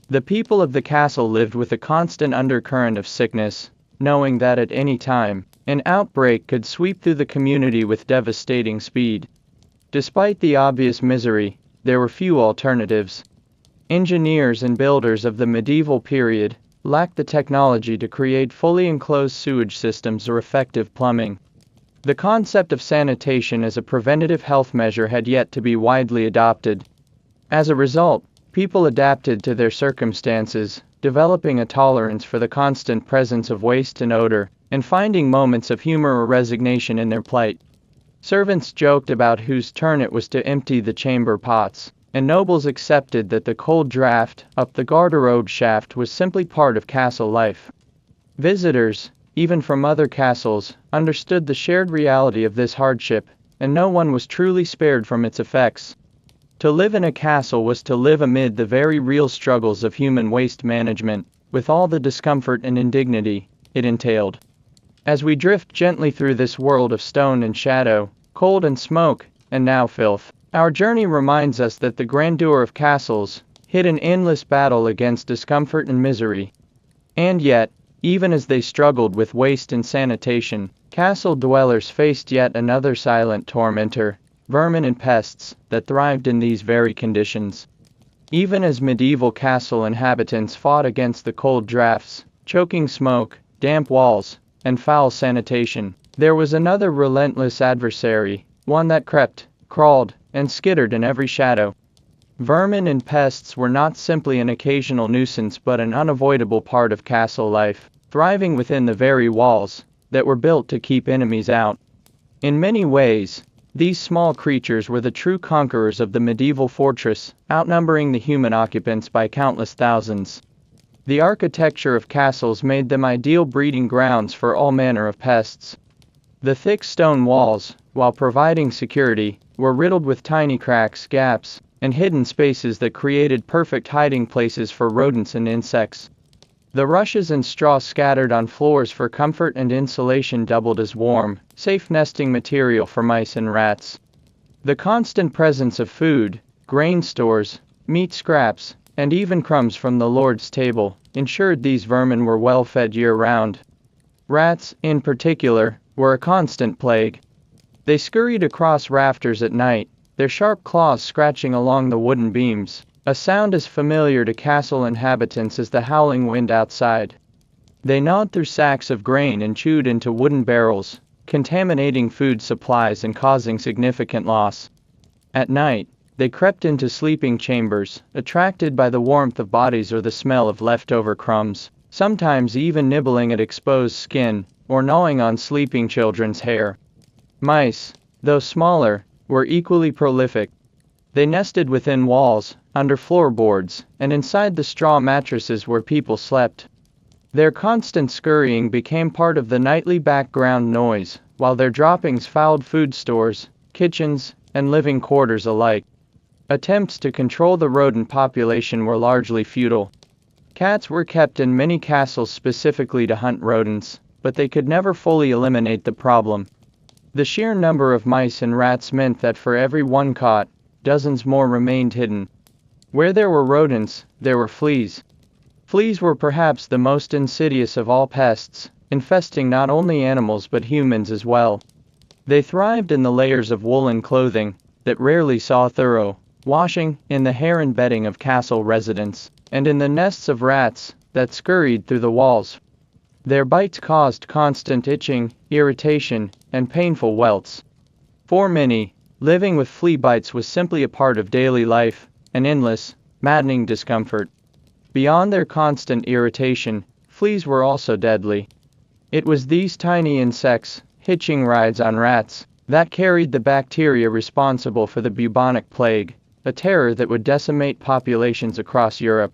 Speaker 1: The people of the castle lived with a constant undercurrent of sickness, knowing that at any time, an outbreak could sweep through the community with devastating speed. Despite the obvious misery, there were few alternatives. Engineers and builders of the medieval period lacked the technology to create fully enclosed sewage systems or effective plumbing. The concept of sanitation as a preventative health measure had yet to be widely adopted. As a result, people adapted to their circumstances, developing a tolerance for the constant presence of waste and odor, and finding moments of humor or resignation in their plight. Servants joked about whose turn it was to empty the chamber pots, and nobles accepted that the cold draft up the garderobe shaft was simply part of castle life. Visitors, even from other castles, understood the shared reality of this hardship, and no one was truly spared from its effects. To live in a castle was to live amid the very real struggles of human waste management, with all the discomfort and indignity it entailed. As we drift gently through this world of stone and shadow, cold and smoke, and now filth, our journey reminds us that the grandeur of castles hid an endless battle against discomfort and misery. And yet, even as they struggled with waste and sanitation, castle dwellers faced yet another silent tormentor, vermin and pests that thrived in these very conditions. Even as medieval castle inhabitants fought against the cold drafts, choking smoke, damp walls, and foul sanitation, there was another relentless adversary, one that crept, crawled, and skittered in every shadow. Vermin and pests were not simply an occasional nuisance but an unavoidable part of castle life, thriving within the very walls that were built to keep enemies out. In many ways, these small creatures were the true conquerors of the medieval fortress, outnumbering the human occupants by countless thousands. The architecture of castles made them ideal breeding grounds for all manner of pests. The thick stone walls, while providing security, were riddled with tiny cracks, gaps, and hidden spaces that created perfect hiding places for rodents and insects. The rushes and straw scattered on floors for comfort and insulation doubled as warm, safe nesting material for mice and rats. The constant presence of food, grain stores, meat scraps, and even crumbs from the Lord's table ensured these vermin were well fed year-round. Rats, in particular, were a constant plague. They scurried across rafters at night, their sharp claws scratching along the wooden beams, a sound as familiar to castle inhabitants as the howling wind outside. They gnawed through sacks of grain and chewed into wooden barrels, contaminating food supplies and causing significant loss. At night, they crept into sleeping chambers, attracted by the warmth of bodies or the smell of leftover crumbs, sometimes even nibbling at exposed skin or gnawing on sleeping children's hair. Mice, though smaller, were equally prolific. They nested within walls, under floorboards, and inside the straw mattresses where people slept. Their constant scurrying became part of the nightly background noise, while their droppings fouled food stores, kitchens, and living quarters alike. Attempts to control the rodent population were largely futile. Cats were kept in many castles specifically to hunt rodents, but they could never fully eliminate the problem. The sheer number of mice and rats meant that for every one caught, dozens more remained hidden. Where there were rodents, there were fleas. Fleas were perhaps the most insidious of all pests, infesting not only animals but humans as well. They thrived in the layers of woolen clothing that rarely saw thorough washing, in the hair and bedding of castle residents, and in the nests of rats that scurried through the walls. Their bites caused constant itching, irritation, and painful welts. For many, living with flea bites was simply a part of daily life, an endless, maddening discomfort. Beyond their constant irritation, fleas were also deadly. It was these tiny insects, hitching rides on rats, that carried the bacteria responsible for the bubonic plague, a terror that would decimate populations across Europe.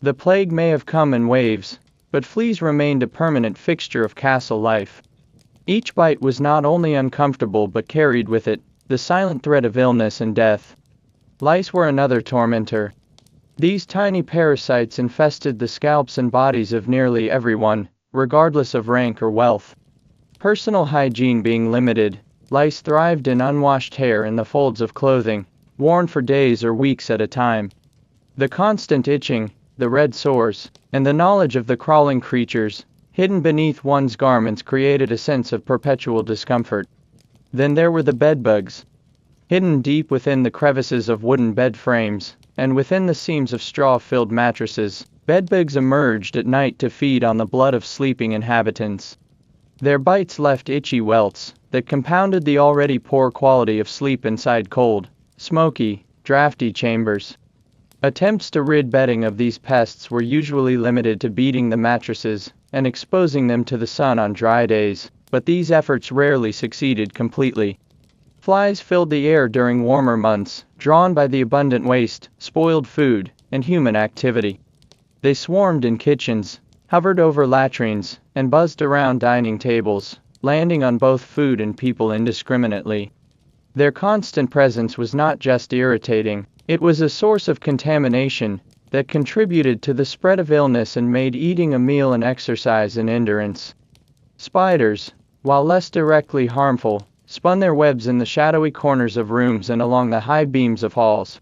Speaker 1: The plague may have come in waves, but fleas remained a permanent fixture of castle life. Each bite was not only uncomfortable but carried with it the silent threat of illness and death. Lice were another tormentor. These tiny parasites infested the scalps and bodies of nearly everyone, regardless of rank or wealth. Personal hygiene being limited, lice thrived in unwashed hair and the folds of clothing, worn for days or weeks at a time. The constant itching, the red sores, and the knowledge of the crawling creatures hidden beneath one's garments created a sense of perpetual discomfort. Then there were the bedbugs. Hidden deep within the crevices of wooden bed frames, and within the seams of straw-filled mattresses, bedbugs emerged at night to feed on the blood of sleeping inhabitants. Their bites left itchy welts that compounded the already poor quality of sleep inside cold, smoky, drafty chambers. Attempts to rid bedding of these pests were usually limited to beating the mattresses and exposing them to the sun on dry days, but these efforts rarely succeeded completely. Flies filled the air during warmer months, drawn by the abundant waste, spoiled food, and human activity. They swarmed in kitchens, hovered over latrines, and buzzed around dining tables, landing on both food and people indiscriminately. Their constant presence was not just irritating, it was a source of contamination that contributed to the spread of illness and made eating a meal an exercise in endurance. Spiders, while less directly harmful, spun their webs in the shadowy corners of rooms and along the high beams of halls.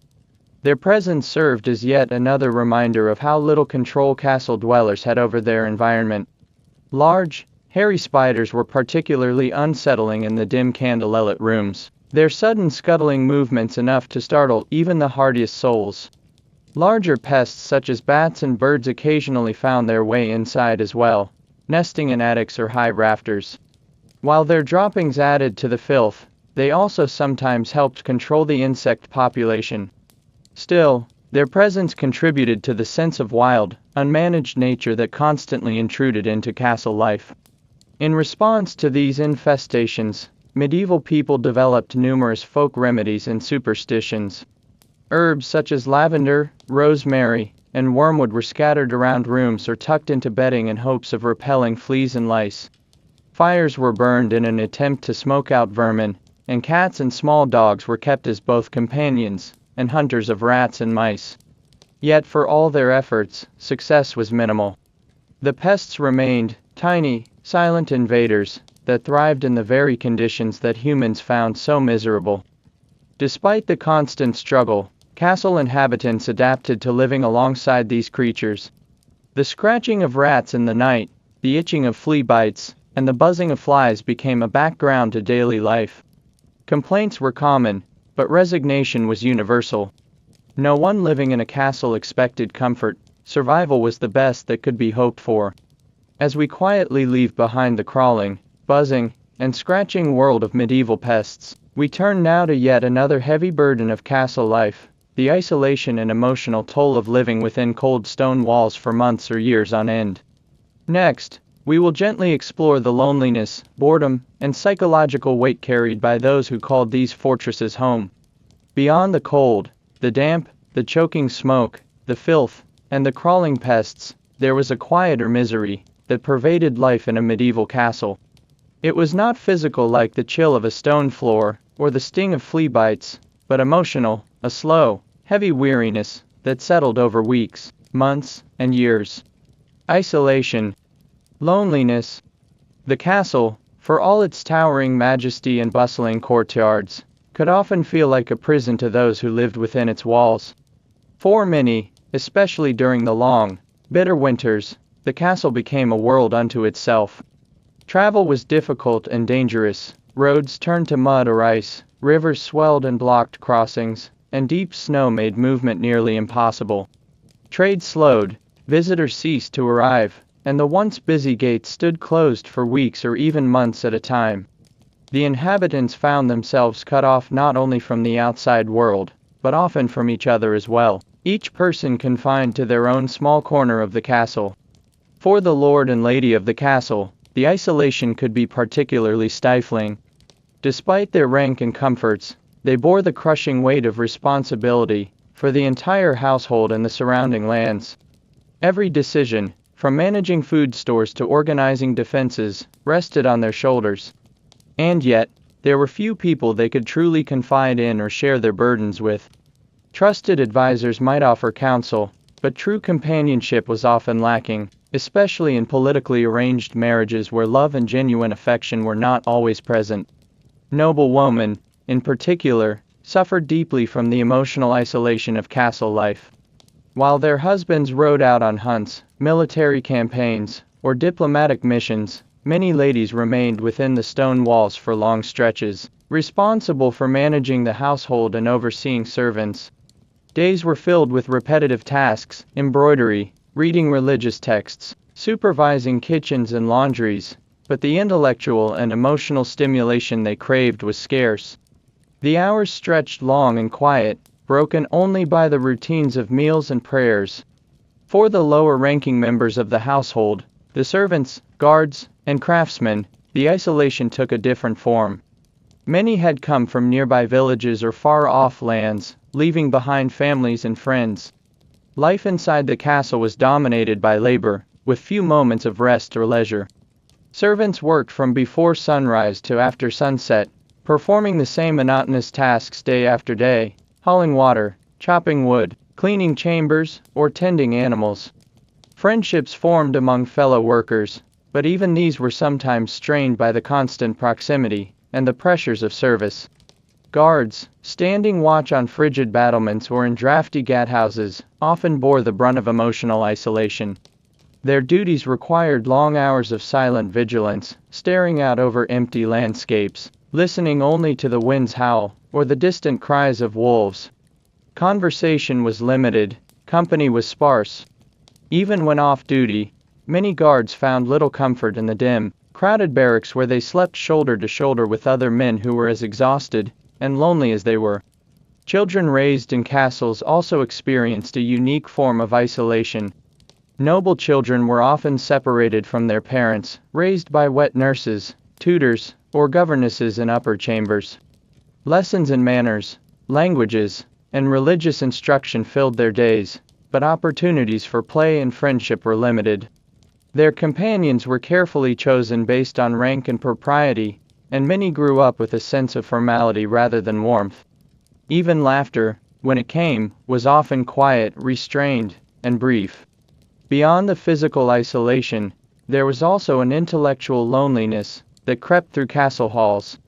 Speaker 1: Their presence served as yet another reminder of how little control castle dwellers had over their environment. Large, hairy spiders were particularly unsettling in the dim candlelit rooms, their sudden scuttling movements enough to startle even the hardiest souls. Larger pests such as bats and birds occasionally found their way inside as well, nesting in attics or high rafters. While their droppings added to the filth, they also sometimes helped control the insect population. Still, their presence contributed to the sense of wild, unmanaged nature that constantly intruded into castle life. In response to these infestations, medieval people developed numerous folk remedies and superstitions. Herbs such as lavender, rosemary, and wormwood were scattered around rooms or tucked into bedding in hopes of repelling fleas and lice. Fires were burned in an attempt to smoke out vermin, and cats and small dogs were kept as both companions and hunters of rats and mice. Yet for all their efforts, success was minimal. The pests remained tiny, silent invaders that thrived in the very conditions that humans found so miserable. Despite the constant struggle, castle inhabitants adapted to living alongside these creatures. The scratching of rats in the night, the itching of flea bites, and the buzzing of flies became a background to daily life. Complaints were common, but resignation was universal. No one living in a castle expected comfort, survival was the best that could be hoped for. As we quietly leave behind the crawling, buzzing, and scratching world of medieval pests, we turn now to yet another heavy burden of castle life, the isolation and emotional toll of living within cold stone walls for months or years on end. Next, we will gently explore the loneliness, boredom, and psychological weight carried by those who called these fortresses home. Beyond the cold, the damp, the choking smoke, the filth, and the crawling pests, there was a quieter misery that pervaded life in a medieval castle. It was not physical like the chill of a stone floor or the sting of flea bites, but emotional, a slow, heavy weariness that settled over weeks, months, and years. Isolation. Loneliness. The castle, for all its towering majesty and bustling courtyards, could often feel like a prison to those who lived within its walls. For many, especially during the long, bitter winters, the castle became a world unto itself. Travel was difficult and dangerous, roads turned to mud or ice, rivers swelled and blocked crossings, and deep snow made movement nearly impossible. Trade slowed, visitors ceased to arrive, and the once busy gates stood closed for weeks or even months at a time. The inhabitants found themselves cut off not only from the outside world, but often from each other as well, each person confined to their own small corner of the castle. For the lord and lady of the castle, the isolation could be particularly stifling. Despite their rank and comforts, they bore the crushing weight of responsibility for the entire household and the surrounding lands. Every decision, from managing food stores to organizing defenses, rested on their shoulders. And yet, there were few people they could truly confide in or share their burdens with. Trusted advisors might offer counsel, but true companionship was often lacking, especially in politically arranged marriages where love and genuine affection were not always present. Noble women, in particular, suffered deeply from the emotional isolation of castle life. While their husbands rode out on hunts, military campaigns, or diplomatic missions, many ladies remained within the stone walls for long stretches, responsible for managing the household and overseeing servants. Days were filled with repetitive tasks, embroidery, reading religious texts, supervising kitchens and laundries, but the intellectual and emotional stimulation they craved was scarce. The hours stretched long and quiet, broken only by the routines of meals and prayers. For the lower-ranking members of the household, the servants, guards, and craftsmen, the isolation took a different form. Many had come from nearby villages or far-off lands, leaving behind families and friends. Life inside the castle was dominated by labor, with few moments of rest or leisure. Servants worked from before sunrise to after sunset, performing the same monotonous tasks day after day, hauling water, chopping wood, cleaning chambers, or tending animals. Friendships formed among fellow workers, but even these were sometimes strained by the constant proximity and the pressures of service. Guards, standing watch on frigid battlements or in drafty gathouses, often bore the brunt of emotional isolation. Their duties required long hours of silent vigilance, staring out over empty landscapes, listening only to the wind's howl or the distant cries of wolves. Conversation was limited, company was sparse. Even when off duty, many guards found little comfort in the dim, crowded barracks where they slept shoulder to shoulder with other men who were as exhausted and lonely as they were. Children raised in castles also experienced a unique form of isolation. Noble children were often separated from their parents, raised by wet nurses, tutors, or governesses in upper chambers. Lessons in manners, languages, and religious instruction filled their days, but opportunities for play and friendship were limited. Their companions were carefully chosen based on rank and propriety, and many grew up with a sense of formality rather than warmth. Even laughter, when it came, was often quiet, restrained, and brief. Beyond the physical isolation, there was also an intellectual loneliness that crept through castle halls.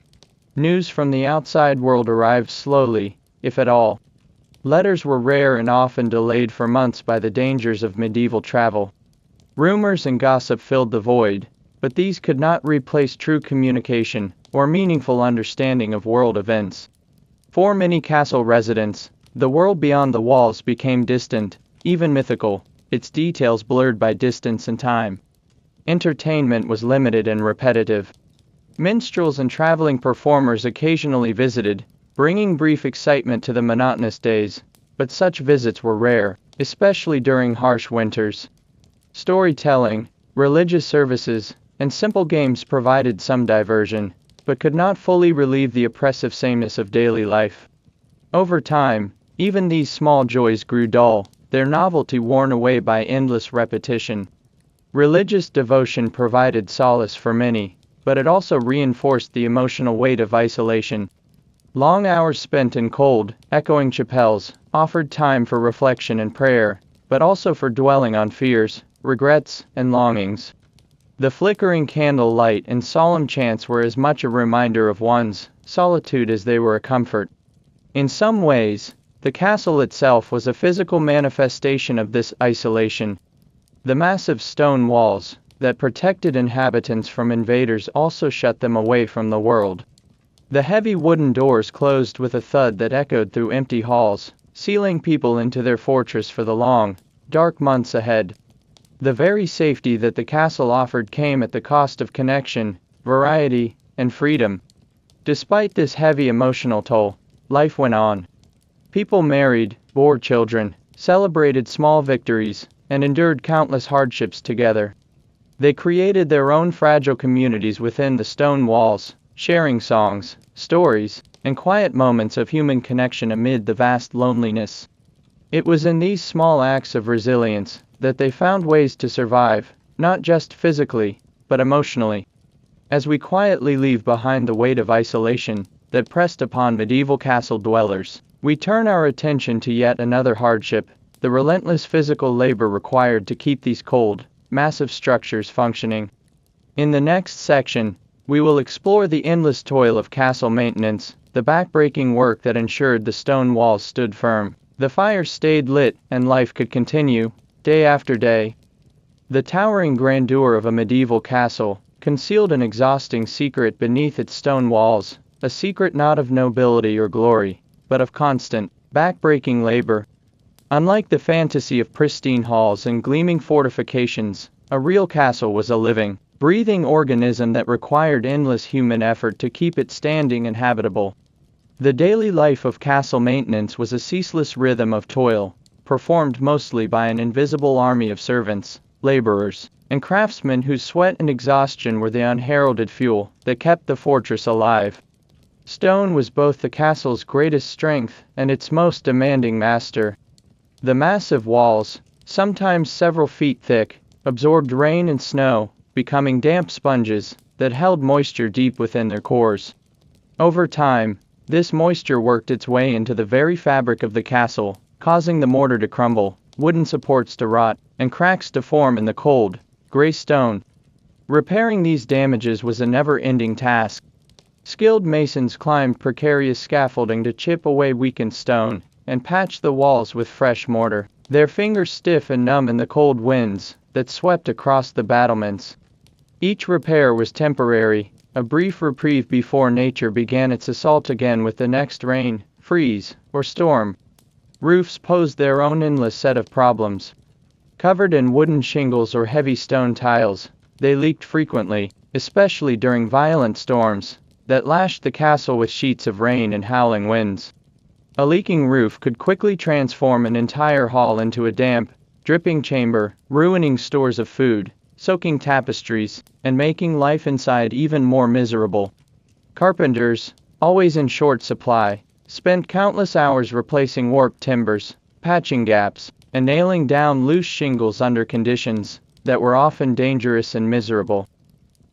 Speaker 1: News from the outside world arrived slowly, if at all. Letters were rare and often delayed for months by the dangers of medieval travel. Rumors and gossip filled the void, but these could not replace true communication or meaningful understanding of world events. For many castle residents, The world beyond the walls became distant, even mythical, its details blurred by distance and time. Entertainment was limited and repetitive. Minstrels and traveling performers occasionally visited, bringing brief excitement to the monotonous days, but such visits were rare, especially during harsh winters. Storytelling, religious services, and simple games provided some diversion, but could not fully relieve the oppressive sameness of daily life. Over time, even these small joys grew dull, their novelty worn away by endless repetition. Religious devotion provided solace for many, but it also reinforced the emotional weight of isolation. Long hours spent in cold, echoing chapels offered time for reflection and prayer, but also for dwelling on fears, regrets, and longings. The flickering candle light and solemn chants were as much a reminder of one's solitude as they were a comfort. In some ways, the castle itself was a physical manifestation of this isolation. The massive stone walls that protected inhabitants from invaders also shut them away from the world. The heavy wooden doors closed with a thud that echoed through empty halls, sealing people into their fortress for the long, dark months ahead. The very safety that the castle offered came at the cost of connection, variety, and freedom. Despite this heavy emotional toll, life went on. People married, bore children, celebrated small victories, and endured countless hardships together. They created their own fragile communities within the stone walls, sharing songs, stories, and quiet moments of human connection amid the vast loneliness. It was in these small acts of resilience that they found ways to survive, not just physically, but emotionally. As we quietly leave behind the weight of isolation that pressed upon medieval castle dwellers, we turn our attention to yet another hardship, the relentless physical labor required to keep these cold, massive structures functioning. In the next section, we will explore the endless toil of castle maintenance, the backbreaking work that ensured the stone walls stood firm, the fires stayed lit, and life could continue, day after day. The towering grandeur of a medieval castle concealed an exhausting secret beneath its stone walls, a secret not of nobility or glory, but of constant, backbreaking labor. Unlike the fantasy of pristine halls and gleaming fortifications, a real castle was a living, breathing organism that required endless human effort to keep it standing and habitable. The daily life of castle maintenance was a ceaseless rhythm of toil, performed mostly by an invisible army of servants, laborers, and craftsmen whose sweat and exhaustion were the unheralded fuel that kept the fortress alive. Stone was both the castle's greatest strength and its most demanding master. The massive walls, sometimes several feet thick, absorbed rain and snow, becoming damp sponges that held moisture deep within their cores. Over time, this moisture worked its way into the very fabric of the castle, causing the mortar to crumble, wooden supports to rot, and cracks to form in the cold, gray stone. Repairing these damages was a never-ending task. Skilled masons climbed precarious scaffolding to chip away weakened stone and patch the walls with fresh mortar, their fingers stiff and numb in the cold winds that swept across the battlements. Each repair was temporary, a brief reprieve before nature began its assault again with the next rain, freeze, or storm. Roofs posed their own endless set of problems. Covered in wooden shingles or heavy stone tiles, they leaked frequently, especially during violent storms that lashed the castle with sheets of rain and howling winds. A leaking roof could quickly transform an entire hall into a damp, dripping chamber, ruining stores of food, soaking tapestries, and making life inside even more miserable. Carpenters, always in short supply, spent countless hours replacing warped timbers, patching gaps, and nailing down loose shingles under conditions that were often dangerous and miserable.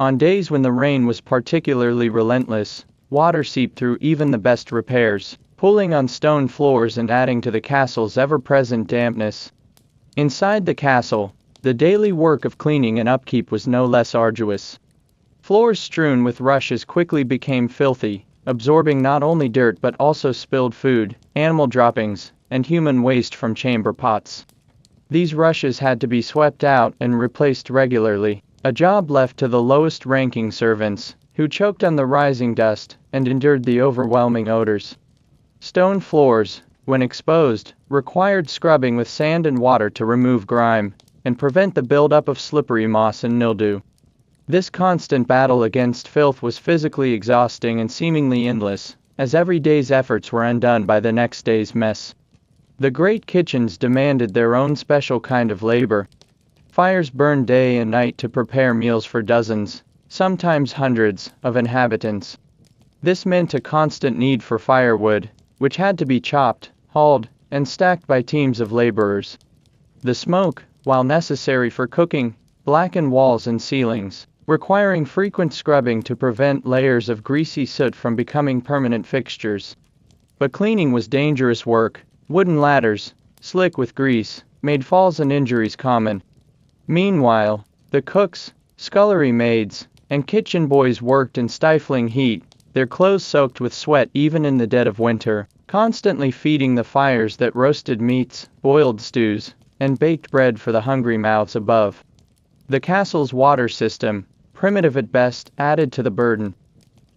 Speaker 1: On days when the rain was particularly relentless, water seeped through even the best repairs, pooling on stone floors and adding to the castle's ever-present dampness. Inside the castle, the daily work of cleaning and upkeep was no less arduous. Floors strewn with rushes quickly became filthy, absorbing not only dirt but also spilled food, animal droppings, and human waste from chamber pots. These rushes had to be swept out and replaced regularly, a job left to the lowest-ranking servants, who choked on the rising dust and endured the overwhelming odors. Stone floors, when exposed, required scrubbing with sand and water to remove grime and prevent the buildup of slippery moss and mildew. This constant battle against filth was physically exhausting and seemingly endless, as every day's efforts were undone by the next day's mess. The great kitchens demanded their own special kind of labor. Fires burned day and night to prepare meals for dozens, sometimes hundreds, of inhabitants. This meant a constant need for firewood, which had to be chopped, hauled, and stacked by teams of laborers. The smoke, while necessary for cooking, blackened walls and ceilings, requiring frequent scrubbing to prevent layers of greasy soot from becoming permanent fixtures. But cleaning was dangerous work. Wooden ladders, slick with grease, made falls and injuries common. Meanwhile, the cooks, scullery maids, and kitchen boys worked in stifling heat, their clothes soaked with sweat even in the dead of winter, constantly feeding the fires that roasted meats, boiled stews, and baked bread for the hungry mouths above. The castle's water system, primitive at best, added to the burden.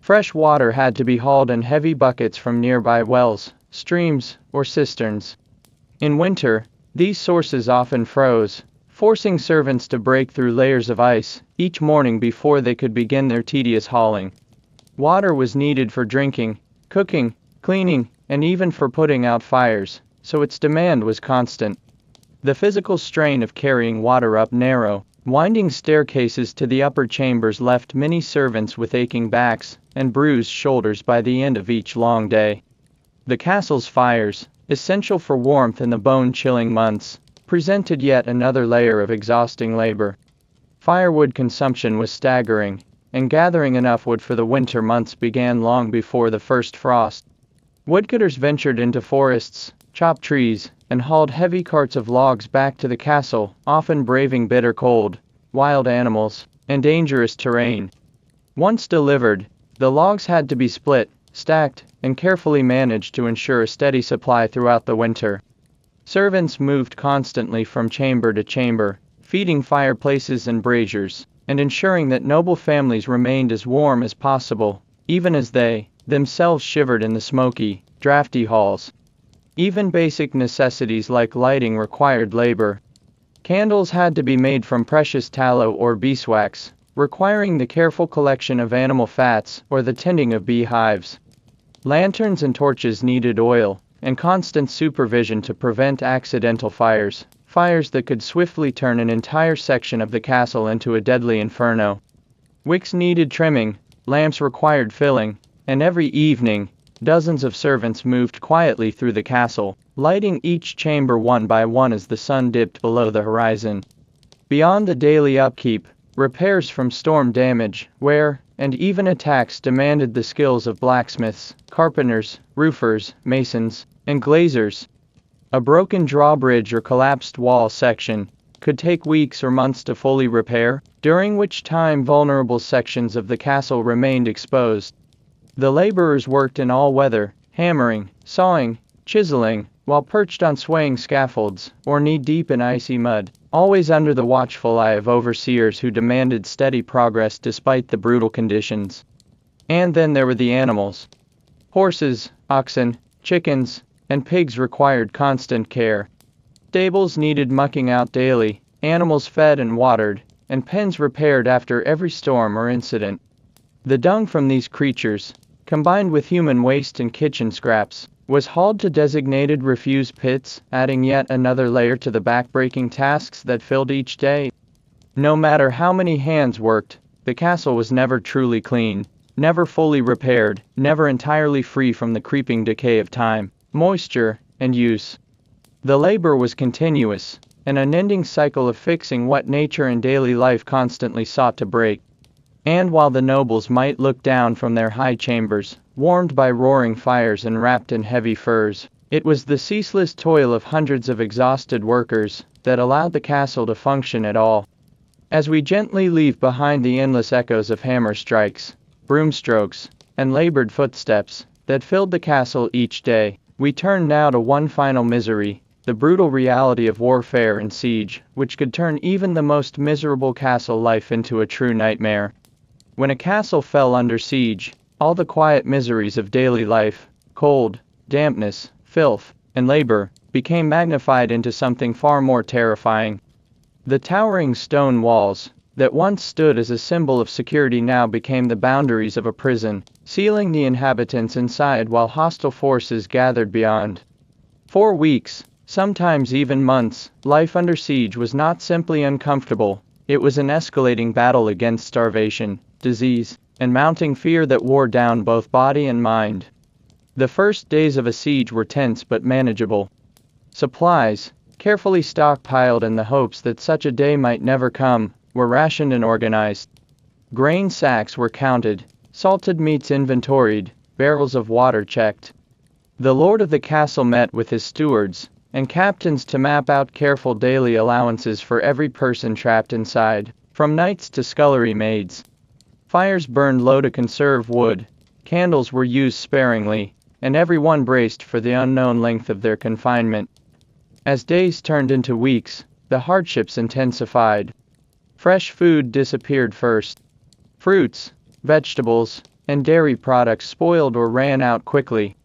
Speaker 1: Fresh water had to be hauled in heavy buckets from nearby wells, streams, or cisterns. In winter, these sources often froze, forcing servants to break through layers of ice each morning before they could begin their tedious hauling. Water was needed for drinking, cooking, cleaning, and even for putting out fires, so its demand was constant. The physical strain of carrying water up narrow, winding staircases to the upper chambers left many servants with aching backs and bruised shoulders by the end of each long day. The castle's fires, essential for warmth in the bone-chilling months, presented yet another layer of exhausting labor. Firewood consumption was staggering, and gathering enough wood for the winter months began long before the first frost. Woodcutters ventured into forests, chopped trees, and hauled heavy carts of logs back to the castle, often braving bitter cold, wild animals, and dangerous terrain. Once delivered, the logs had to be split, stacked, and carefully managed to ensure a steady supply throughout the winter. Servants moved constantly from chamber to chamber, feeding fireplaces and braziers, and ensuring that noble families remained as warm as possible, even as they, themselves shivered in the smoky, drafty halls. Even basic necessities like lighting required labor. Candles had to be made from precious tallow or beeswax, requiring the careful collection of animal fats or the tending of beehives. Lanterns and torches needed oil and constant supervision to prevent accidental fires that could swiftly turn an entire section of the castle into a deadly inferno. Wicks needed trimming, lamps required filling, and every evening, dozens of servants moved quietly through the castle, lighting each chamber one by one as the sun dipped below the horizon. Beyond the daily upkeep, repairs from storm damage, wear, and even attacks demanded the skills of blacksmiths, carpenters, roofers, masons, and glaziers. A broken drawbridge or collapsed wall section could take weeks or months to fully repair, during which time vulnerable sections of the castle remained exposed. The laborers worked in all weather, hammering, sawing, chiseling, while perched on swaying scaffolds, or knee-deep in icy mud, always under the watchful eye of overseers who demanded steady progress despite the brutal conditions. And then there were the animals. Horses, oxen, chickens, and pigs required constant care. Stables needed mucking out daily, animals fed and watered, and pens repaired after every storm or incident. The dung from these creatures, combined with human waste and kitchen scraps, was hauled to designated refuse pits, adding yet another layer to the backbreaking tasks that filled each day. No matter how many hands worked, the castle was never truly clean, never fully repaired, never entirely free from the creeping decay of time, moisture, and use. The labor was continuous, an unending cycle of fixing what nature and daily life constantly sought to break. And while the nobles might look down from their high chambers, warmed by roaring fires and wrapped in heavy furs, it was the ceaseless toil of hundreds of exhausted workers that allowed the castle to function at all. As we gently leave behind the endless echoes of hammer strikes, broom strokes, and labored footsteps that filled the castle each day, we turn now to one final misery, the brutal reality of warfare and siege, which could turn even the most miserable castle life into a true nightmare. When a castle fell under siege, all the quiet miseries of daily life, cold, dampness, filth, and labor, became magnified into something far more terrifying. The towering stone walls, that once stood as a symbol of security, now became the boundaries of a prison, sealing the inhabitants inside while hostile forces gathered beyond. For weeks, sometimes even months, life under siege was not simply uncomfortable, it was an escalating battle against starvation, disease, and mounting fear that wore down both body and mind. The first days of a siege were tense but manageable. Supplies, carefully stockpiled in the hopes that such a day might never come, were rationed and organized. Grain sacks were counted, salted meats inventoried, barrels of water checked. The lord of the castle met with his stewards and captains to map out careful daily allowances for every person trapped inside, from knights to scullery maids. Fires burned low to conserve wood, candles were used sparingly, and everyone braced for the unknown length of their confinement. As days turned into weeks, the hardships intensified. Fresh food disappeared first. Fruits, vegetables, and dairy products spoiled or ran out quickly.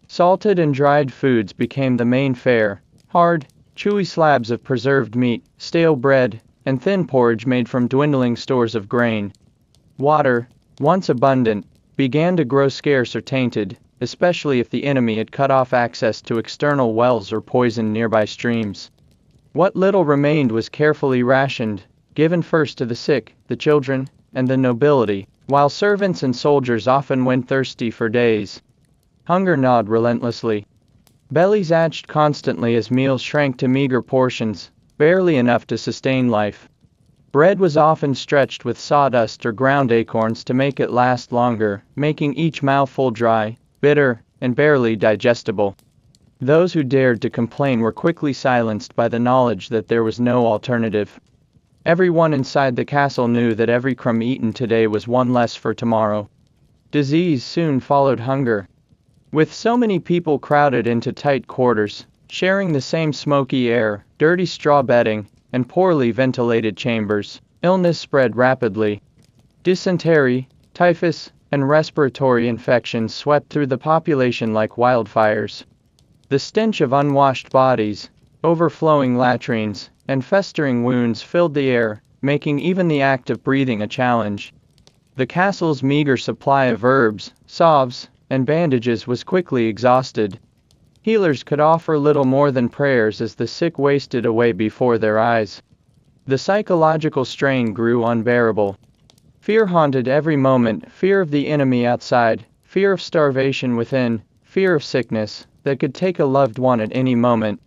Speaker 1: Salted and dried foods became the main fare. Hard, chewy slabs of preserved meat, stale bread, and thin porridge made from dwindling stores of grain. Water, once abundant, began to grow scarce or tainted, especially if the enemy had cut off access to external wells or poisoned nearby streams. What little remained was carefully rationed, given first to the sick, the children, and the nobility, while servants and soldiers often went thirsty for days. Hunger gnawed relentlessly. Bellies ached constantly as meals shrank to meager portions, barely enough to sustain life. Bread was often stretched with sawdust or ground acorns to make it last longer, making each mouthful dry, bitter, and barely digestible. Those who dared to complain were quickly silenced by the knowledge that there was no alternative. Everyone inside the castle knew that every crumb eaten today was one less for tomorrow. Disease soon followed hunger. With so many people crowded into tight quarters, sharing the same smoky air, dirty straw bedding, and poorly ventilated chambers, illness spread rapidly. Dysentery, typhus, and respiratory infections swept through the population like wildfires. The stench of unwashed bodies, overflowing latrines, and festering wounds filled the air, making even the act of breathing a challenge. The castle's meager supply of herbs, salves, and bandages was quickly exhausted. Healers could offer little more than prayers as the sick wasted away before their eyes. The psychological strain grew unbearable. Fear haunted every moment, fear of the enemy outside, fear of starvation within, fear of sickness that could take a loved one at any moment.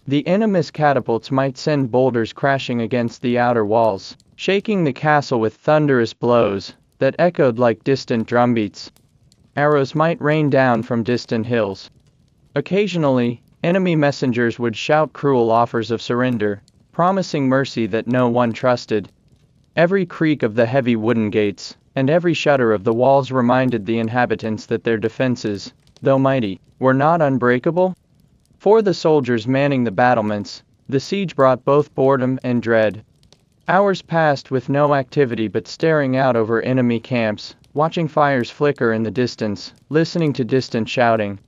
Speaker 1: The enemy's catapults might send boulders crashing against the outer walls, shaking the castle with thunderous blows that echoed like distant drumbeats. Arrows might rain down from distant hills. Occasionally, enemy messengers would shout cruel offers of surrender, promising mercy that no one trusted. Every creak of the heavy wooden gates, and every shudder of the walls reminded the inhabitants that their defenses, though mighty, were not unbreakable. For the soldiers manning the battlements, the siege brought both boredom and dread. Hours passed with no activity but staring out over enemy camps, watching fires flicker in the distance, listening to distant shouting.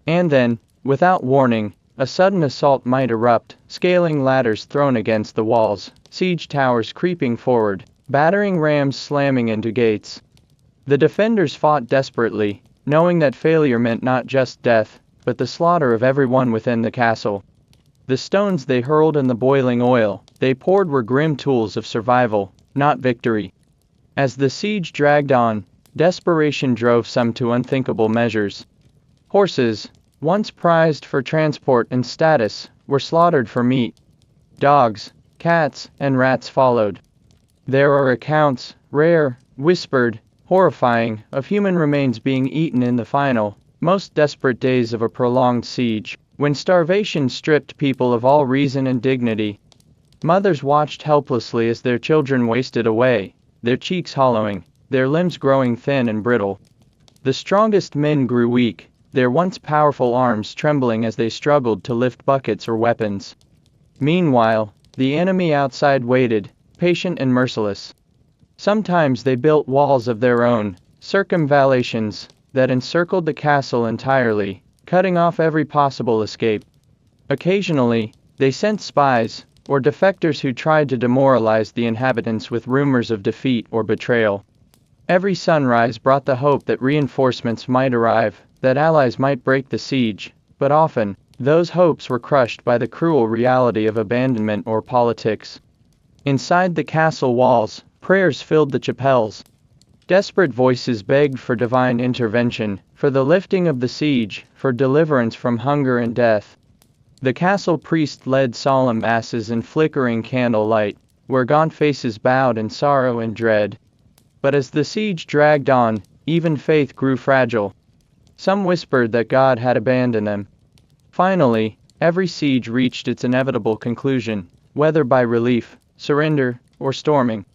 Speaker 1: And then, without warning, a sudden assault might erupt, scaling ladders thrown against the walls, siege towers creeping forward, battering rams slamming into gates. The defenders fought desperately, knowing that failure meant not just death, but the slaughter of everyone within the castle. The stones they hurled and the boiling oil they poured were grim tools of survival, not victory. As the siege dragged on, desperation drove some to unthinkable measures. Horses, once prized for transport and status, were slaughtered for meat. Dogs, cats, and rats followed. There are accounts, rare, whispered, horrifying, of human remains being eaten in the final, most desperate days of a prolonged siege, when starvation stripped people of all reason and dignity. Mothers watched helplessly as their children wasted away, their cheeks hollowing, their limbs growing thin and brittle. The strongest men grew weak, their once powerful arms trembling as they struggled to lift buckets or weapons. Meanwhile, the enemy outside waited, patient and merciless. Sometimes they built walls of their own, circumvallations, that encircled the castle entirely, cutting off every possible escape. Occasionally, they sent spies, or defectors who tried to demoralize the inhabitants with rumors of defeat or betrayal. Every sunrise brought the hope that reinforcements might arrive, that allies might break the siege, but often, those hopes were crushed by the cruel reality of abandonment or politics. Inside the castle walls, prayers filled the chapels. Desperate voices begged for divine intervention, for the lifting of the siege, for deliverance from hunger and death. The castle priest led solemn masses in flickering candlelight, where gaunt faces bowed in sorrow and dread. But as the siege dragged on, even faith grew fragile. Some whispered that God had abandoned them. Finally, every siege reached its inevitable conclusion, whether by relief, surrender, or storming.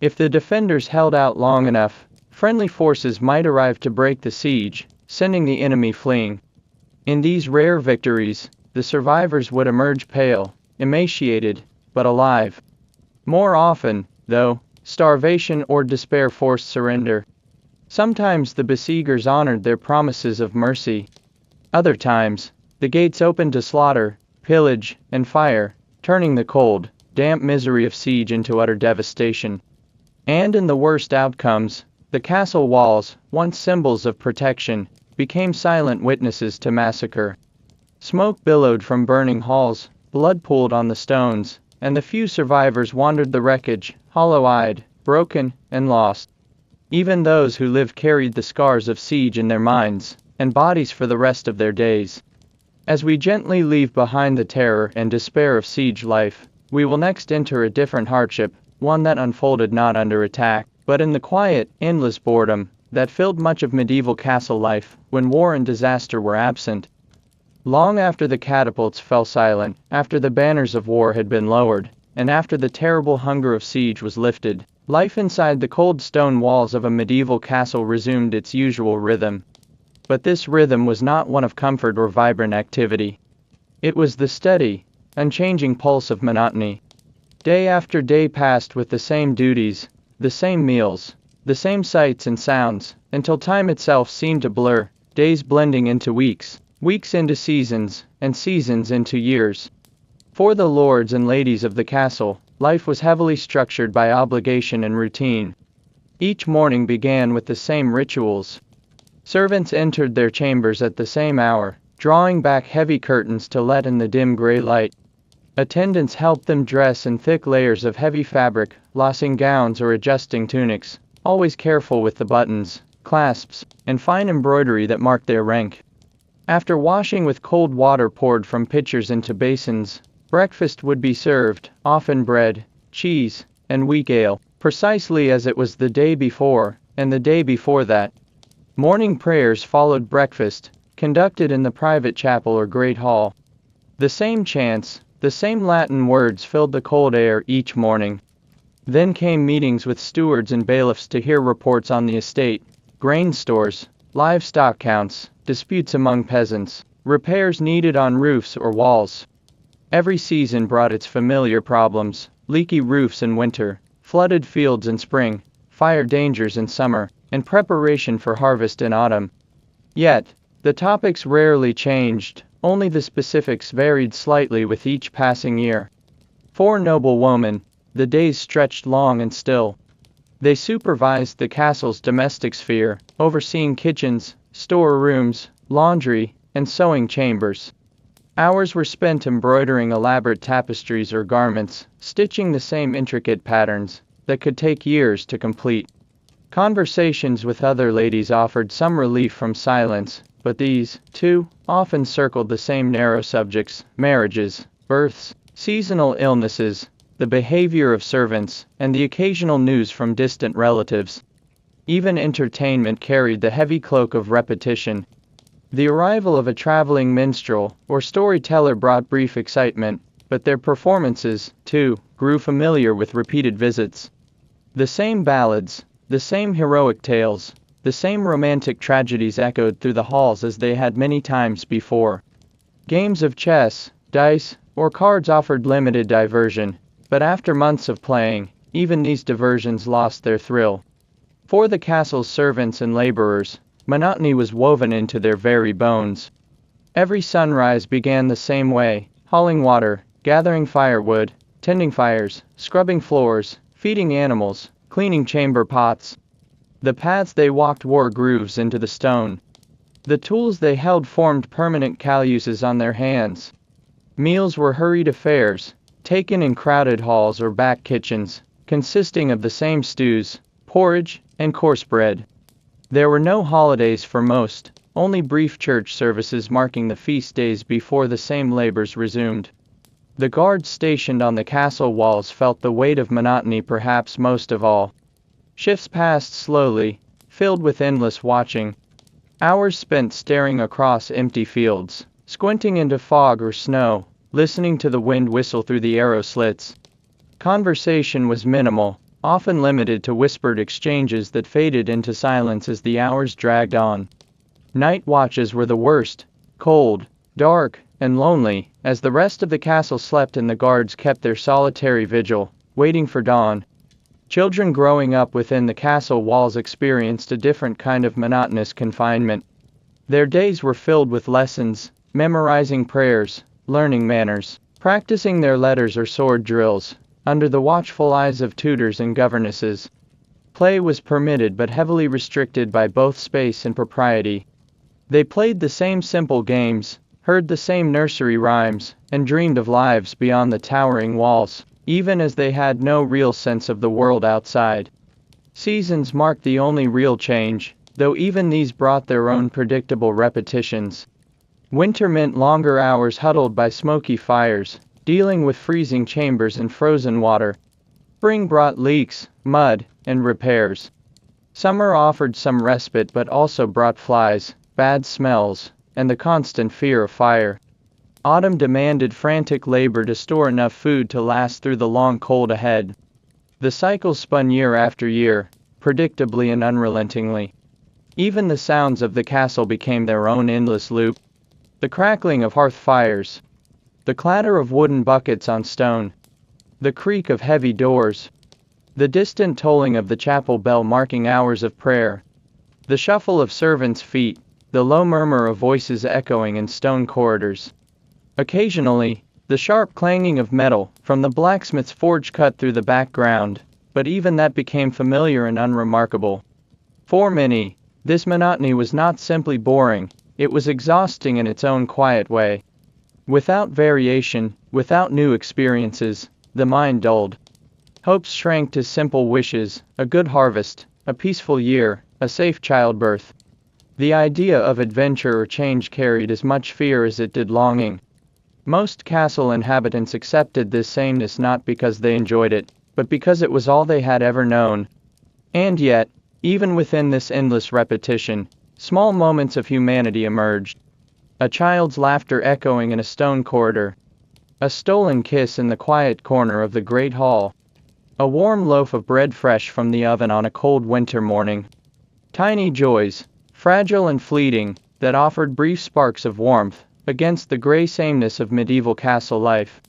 Speaker 1: If the defenders held out long enough, friendly forces might arrive to break the siege, sending the enemy fleeing. In these rare victories, the survivors would emerge pale, emaciated, but alive. More often, though, starvation or despair forced surrender. Sometimes the besiegers honored their promises of mercy. Other times, the gates opened to slaughter, pillage, and fire, turning the cold, damp misery of siege into utter devastation. And in the worst outcomes, the castle walls, once symbols of protection, became silent witnesses to massacre. Smoke billowed from burning halls, blood pooled on the stones, and the few survivors wandered the wreckage, hollow-eyed, broken, and lost. Even those who lived carried the scars of siege in their minds and bodies for the rest of their days. As we gently leave behind the terror and despair of siege life, we will next enter a different hardship, one that unfolded not under attack, but in the quiet, endless boredom that filled much of medieval castle life when war and disaster were absent. Long after the catapults fell silent, after the banners of war had been lowered, and after the terrible hunger of siege was lifted, life inside the cold stone walls of a medieval castle resumed its usual rhythm. But this rhythm was not one of comfort or vibrant activity. It was the steady, unchanging pulse of monotony. Day after day passed with the same duties, the same meals, the same sights and sounds, until time itself seemed to blur, days blending into weeks, weeks into seasons, and seasons into years. For the lords and ladies of the castle, life was heavily structured by obligation and routine. Each morning began with the same rituals. Servants entered their chambers at the same hour, drawing back heavy curtains to let in the dim gray light. Attendants helped them dress in thick layers of heavy fabric, lossing gowns or adjusting tunics, always careful with the buttons, clasps, and fine embroidery that marked their rank. After washing with cold water poured from pitchers into basins, breakfast would be served, often bread, cheese, and weak ale, precisely as it was the day before, and the day before that. Morning prayers followed breakfast, conducted in the private chapel or great hall. The same chants, the same Latin words filled the cold air each morning. Then came meetings with stewards and bailiffs to hear reports on the estate, grain stores, livestock counts, disputes among peasants, repairs needed on roofs or walls. Every season brought its familiar problems: leaky roofs in winter, flooded fields in spring, fire dangers in summer, and preparation for harvest in autumn. Yet, the topics rarely changed, only the specifics varied slightly with each passing year. For noble women, the days stretched long and still. They supervised the castle's domestic sphere, overseeing kitchens, storerooms, laundry, and sewing chambers. Hours were spent embroidering elaborate tapestries or garments, stitching the same intricate patterns that could take years to complete. Conversations with other ladies offered some relief from silence, but these, too, often circled the same narrow subjects: marriages, births, seasonal illnesses, the behavior of servants, and the occasional news from distant relatives. Even entertainment carried the heavy cloak of repetition. The arrival of a traveling minstrel or storyteller brought brief excitement, but their performances, too, grew familiar with repeated visits. The same ballads, the same heroic tales, the same romantic tragedies echoed through the halls as they had many times before. Games of chess, dice, or cards offered limited diversion, but after months of playing, even these diversions lost their thrill. For the castle's servants and laborers, monotony was woven into their very bones. Every sunrise began the same way, hauling water, gathering firewood, tending fires, scrubbing floors, feeding animals, cleaning chamber pots. The paths they walked wore grooves into the stone. The tools they held formed permanent calluses on their hands. Meals were hurried affairs, taken in crowded halls or back kitchens, consisting of the same stews, porridge, and coarse bread. There were no holidays for most, only brief church services marking the feast days before the same labors resumed. The guards stationed on the castle walls felt the weight of monotony perhaps most of all. Shifts passed slowly, filled with endless watching. Hours spent staring across empty fields, squinting into fog or snow, listening to the wind whistle through the arrow slits. Conversation was minimal, often limited to whispered exchanges that faded into silence as the hours dragged on. Night watches were the worst, cold, dark, and lonely, as the rest of the castle slept and the guards kept their solitary vigil, waiting for dawn. Children growing up within the castle walls experienced a different kind of monotonous confinement. Their days were filled with lessons, memorizing prayers, learning manners, practicing their letters or sword drills, under the watchful eyes of tutors and governesses. Play was permitted but heavily restricted by both space and propriety. They played the same simple games, heard the same nursery rhymes, and dreamed of lives beyond the towering walls, even as they had no real sense of the world outside. Seasons marked the only real change, though even these brought their own predictable repetitions. Winter meant longer hours huddled by smoky fires, dealing with freezing chambers and frozen water. Spring brought leaks, mud, and repairs. Summer offered some respite but also brought flies, bad smells, and the constant fear of fire. Autumn demanded frantic labor to store enough food to last through the long cold ahead. The cycle spun year after year, predictably and unrelentingly. Even the sounds of the castle became their own endless loop. The crackling of hearth fires, the clatter of wooden buckets on stone, the creak of heavy doors, the distant tolling of the chapel bell marking hours of prayer, the shuffle of servants' feet, the low murmur of voices echoing in stone corridors. Occasionally, the sharp clanging of metal from the blacksmith's forge cut through the background, but even that became familiar and unremarkable. For many, this monotony was not simply boring, it was exhausting in its own quiet way. Without variation, without new experiences, the mind dulled. Hopes shrank to simple wishes, a good harvest, a peaceful year, a safe childbirth. The idea of adventure or change carried as much fear as it did longing. Most castle inhabitants accepted this sameness not because they enjoyed it, but because it was all they had ever known. And yet, even within this endless repetition, small moments of humanity emerged. A child's laughter echoing in a stone corridor. A stolen kiss in the quiet corner of the great hall. A warm loaf of bread fresh from the oven on a cold winter morning. Tiny joys, fragile and fleeting, that offered brief sparks of warmth against the gray sameness of medieval castle life.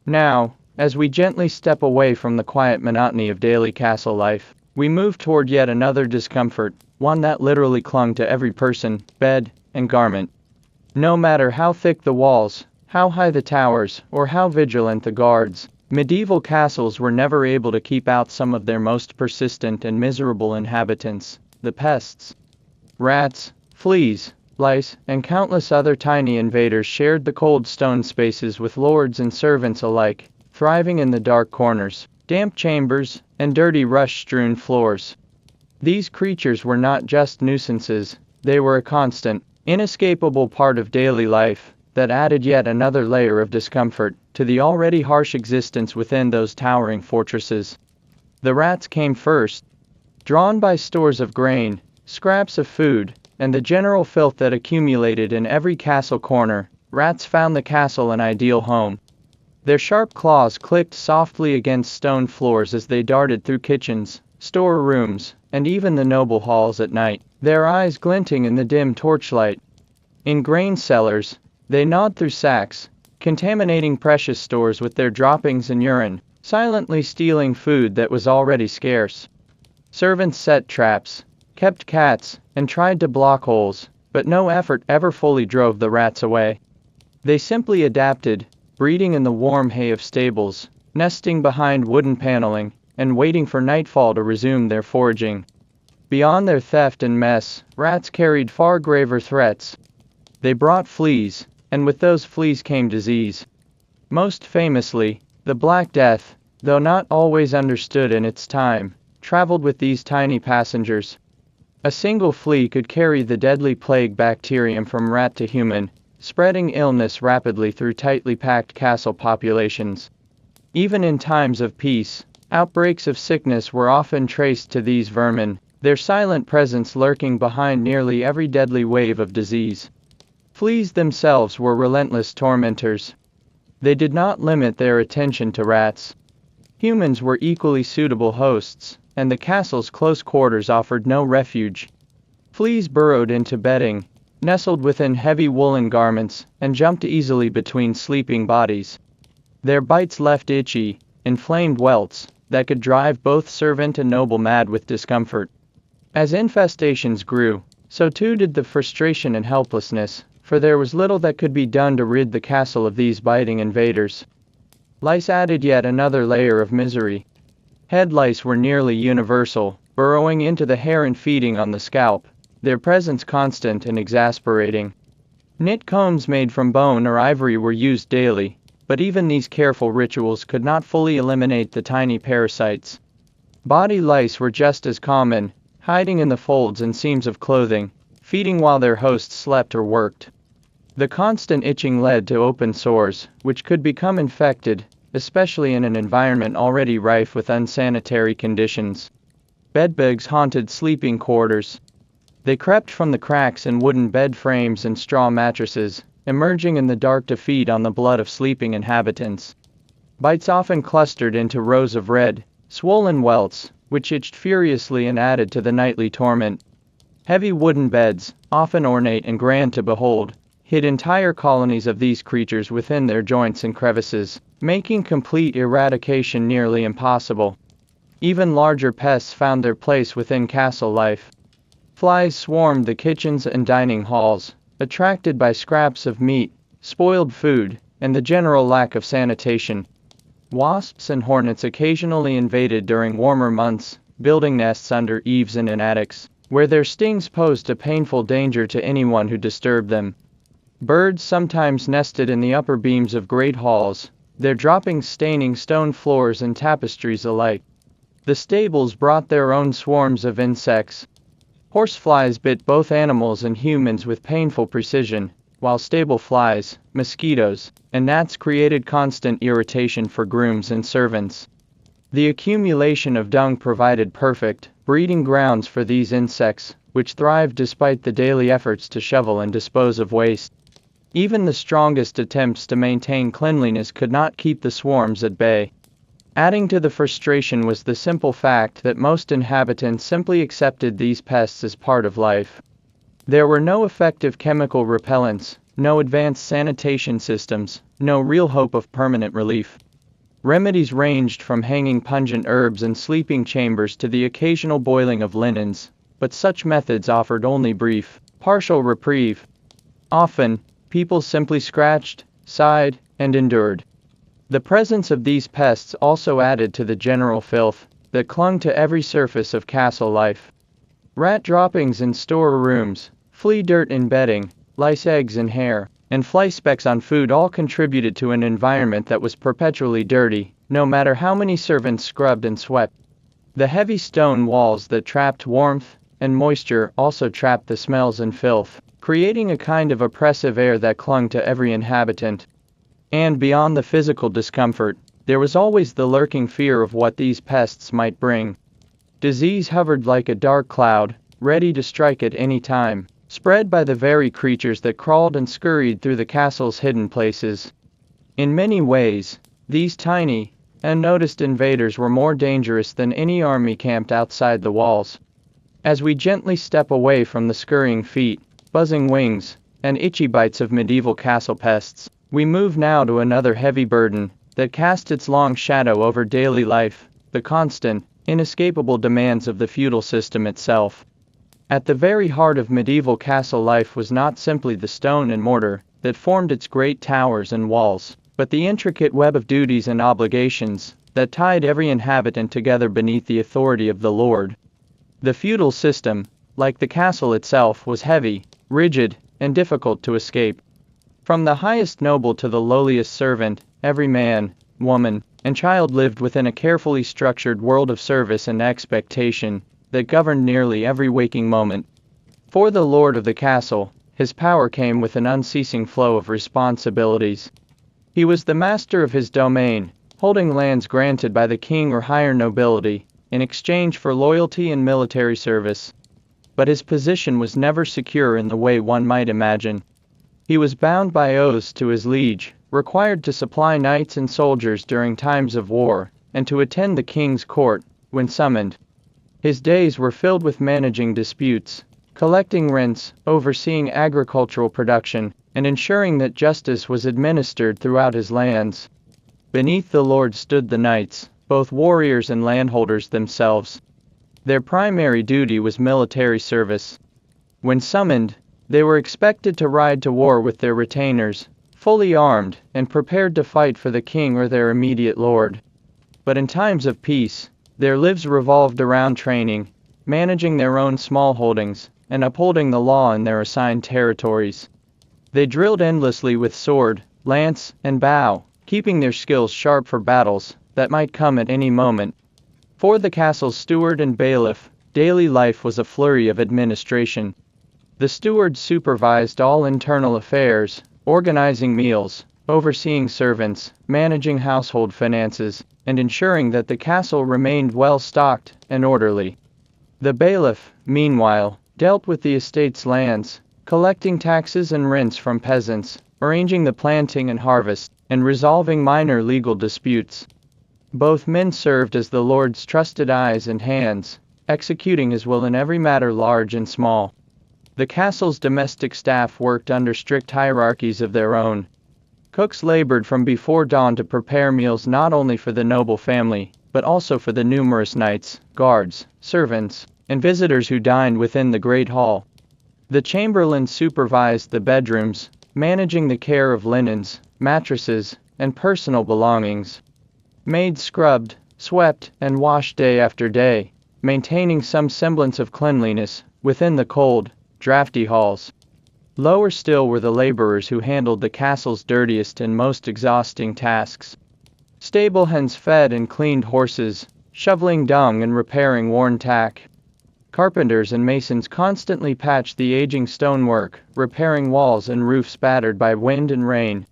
Speaker 1: Now, as we gently step away from the quiet monotony of daily castle life, we move toward yet another discomfort, one that literally clung to every person, bed, and garment. No matter how thick the walls, how high the towers, or how vigilant the guards, medieval castles were never able to keep out some of their most persistent and miserable inhabitants, the pests. Rats, fleas, lice, and countless other tiny invaders shared the cold stone spaces with lords and servants alike, thriving in the dark corners, damp chambers, and dirty rush-strewn floors. These creatures were not just nuisances, they were a constant, inescapable part of daily life, that added yet another layer of discomfort to the already harsh existence within those towering fortresses. The rats came first. Drawn by stores of grain, scraps of food, and the general filth that accumulated in every castle corner, rats found the castle an ideal home. Their sharp claws clicked softly against stone floors as they darted through kitchens, storerooms, and even the noble halls at night, their eyes glinting in the dim torchlight. In grain cellars, they gnawed through sacks, contaminating precious stores with their droppings and urine, silently stealing food that was already scarce. Servants set traps, kept cats, and tried to block holes, but no effort ever fully drove the rats away. They simply adapted, breeding in the warm hay of stables, nesting behind wooden paneling, and waiting for nightfall to resume their foraging. Beyond their theft and mess, rats carried far graver threats. They brought fleas, and with those fleas came disease. Most famously, the Black Death, though not always understood in its time, traveled with these tiny passengers. A single flea could carry the deadly plague bacterium from rat to human, spreading illness rapidly through tightly packed castle populations. Even in times of peace, outbreaks of sickness were often traced to these vermin, their silent presence lurking behind nearly every deadly wave of disease. Fleas themselves were relentless tormentors. They did not limit their attention to rats. Humans were equally suitable hosts, and the castle's close quarters offered no refuge. Fleas burrowed into bedding, nestled within heavy woolen garments, and jumped easily between sleeping bodies. Their bites left itchy, inflamed welts that could drive both servant and noble mad with discomfort. As infestations grew, so too did the frustration and helplessness, for there was little that could be done to rid the castle of these biting invaders. Lice added yet another layer of misery. Head lice were nearly universal, burrowing into the hair and feeding on the scalp, their presence constant and exasperating. Knit combs made from bone or ivory were used daily, but even these careful rituals could not fully eliminate the tiny parasites. Body lice were just as common, hiding in the folds and seams of clothing, feeding while their hosts slept or worked. The constant itching led to open sores, which could become infected, especially in an environment already rife with unsanitary conditions. Bedbugs haunted sleeping quarters. They crept from the cracks in wooden bed frames and straw mattresses, emerging in the dark to feed on the blood of sleeping inhabitants. Bites often clustered into rows of red, swollen welts, which itched furiously and added to the nightly torment. Heavy wooden beds, often ornate and grand to behold, hid entire colonies of these creatures within their joints and crevices, making complete eradication nearly impossible. Even larger pests found their place within castle life. Flies swarmed the kitchens and dining halls, attracted by scraps of meat, spoiled food, and the general lack of sanitation. Wasps and hornets occasionally invaded during warmer months, building nests under eaves and in attics, where their stings posed a painful danger to anyone who disturbed them. Birds sometimes nested in the upper beams of great halls, their droppings staining stone floors and tapestries alike. The stables brought their own swarms of insects. Horseflies bit both animals and humans with painful precision, while stable flies, mosquitoes, and gnats created constant irritation for grooms and servants. The accumulation of dung provided perfect breeding grounds for these insects, which thrived despite the daily efforts to shovel and dispose of waste. Even the strongest attempts to maintain cleanliness could not keep the swarms at bay. Adding to the frustration was the simple fact that most inhabitants simply accepted these pests as part of life. There were no effective chemical repellents, no advanced sanitation systems, no real hope of permanent relief. Remedies ranged from hanging pungent herbs in sleeping chambers to the occasional boiling of linens, but such methods offered only brief, partial reprieve. Often, people simply scratched, sighed, and endured. The presence of these pests also added to the general filth that clung to every surface of castle life. Rat droppings in storerooms, flea dirt in bedding, lice eggs in hair, and fly specks on food all contributed to an environment that was perpetually dirty, no matter how many servants scrubbed and swept. The heavy stone walls that trapped warmth and moisture also trapped the smells and filth, creating a kind of oppressive air that clung to every inhabitant. And beyond the physical discomfort, there was always the lurking fear of what these pests might bring. Disease hovered like a dark cloud, ready to strike at any time, spread by the very creatures that crawled and scurried through the castle's hidden places. In many ways, these tiny, unnoticed invaders were more dangerous than any army camped outside the walls. As we gently step away from the scurrying feet, buzzing wings, and itchy bites of medieval castle pests, we move now to another heavy burden that cast its long shadow over daily life, the constant, inescapable demands of the feudal system itself. At the very heart of medieval castle life was not simply the stone and mortar that formed its great towers and walls, but the intricate web of duties and obligations that tied every inhabitant together beneath the authority of the lord. The feudal system, like the castle itself, was heavy, rigid, and difficult to escape. From the highest noble to the lowliest servant, every man, woman, and child lived within a carefully structured world of service and expectation that governed nearly every waking moment. For the lord of the castle, his power came with an unceasing flow of responsibilities. He was the master of his domain, holding lands granted by the king or higher nobility, in exchange for loyalty and military service. But his position was never secure in the way one might imagine. He was bound by oaths to his liege, required to supply knights and soldiers during times of war, and to attend the king's court, when summoned. His days were filled with managing disputes, collecting rents, overseeing agricultural production, and ensuring that justice was administered throughout his lands. Beneath the lord stood the knights, both warriors and landholders themselves. Their primary duty was military service. When summoned, they were expected to ride to war with their retainers, fully armed and prepared to fight for the king or their immediate lord. But in times of peace, their lives revolved around training, managing their own small holdings, and upholding the law in their assigned territories. They drilled endlessly with sword, lance, and bow, keeping their skills sharp for battles that might come at any moment. For the castle's steward and bailiff, daily life was a flurry of administration. The steward supervised all internal affairs, organizing meals, overseeing servants, managing household finances, and ensuring that the castle remained well stocked and orderly. The bailiff, meanwhile, dealt with the estate's lands, collecting taxes and rents from peasants, arranging the planting and harvest, and resolving minor legal disputes. Both men served as the lord's trusted eyes and hands, executing his will in every matter large and small. The castle's domestic staff worked under strict hierarchies of their own. Cooks labored from before dawn to prepare meals not only for the noble family, but also for the numerous knights, guards, servants, and visitors who dined within the great hall. The chamberlain supervised the bedrooms, managing the care of linens, mattresses, and personal belongings. Maids scrubbed, swept, and washed day after day, maintaining some semblance of cleanliness within the cold, drafty halls. Lower still were the laborers who handled the castle's dirtiest and most exhausting tasks. Stable hands fed and cleaned horses, shoveling dung and repairing worn tack. Carpenters and masons constantly patched the aging stonework, repairing walls and roofs battered by wind and rain.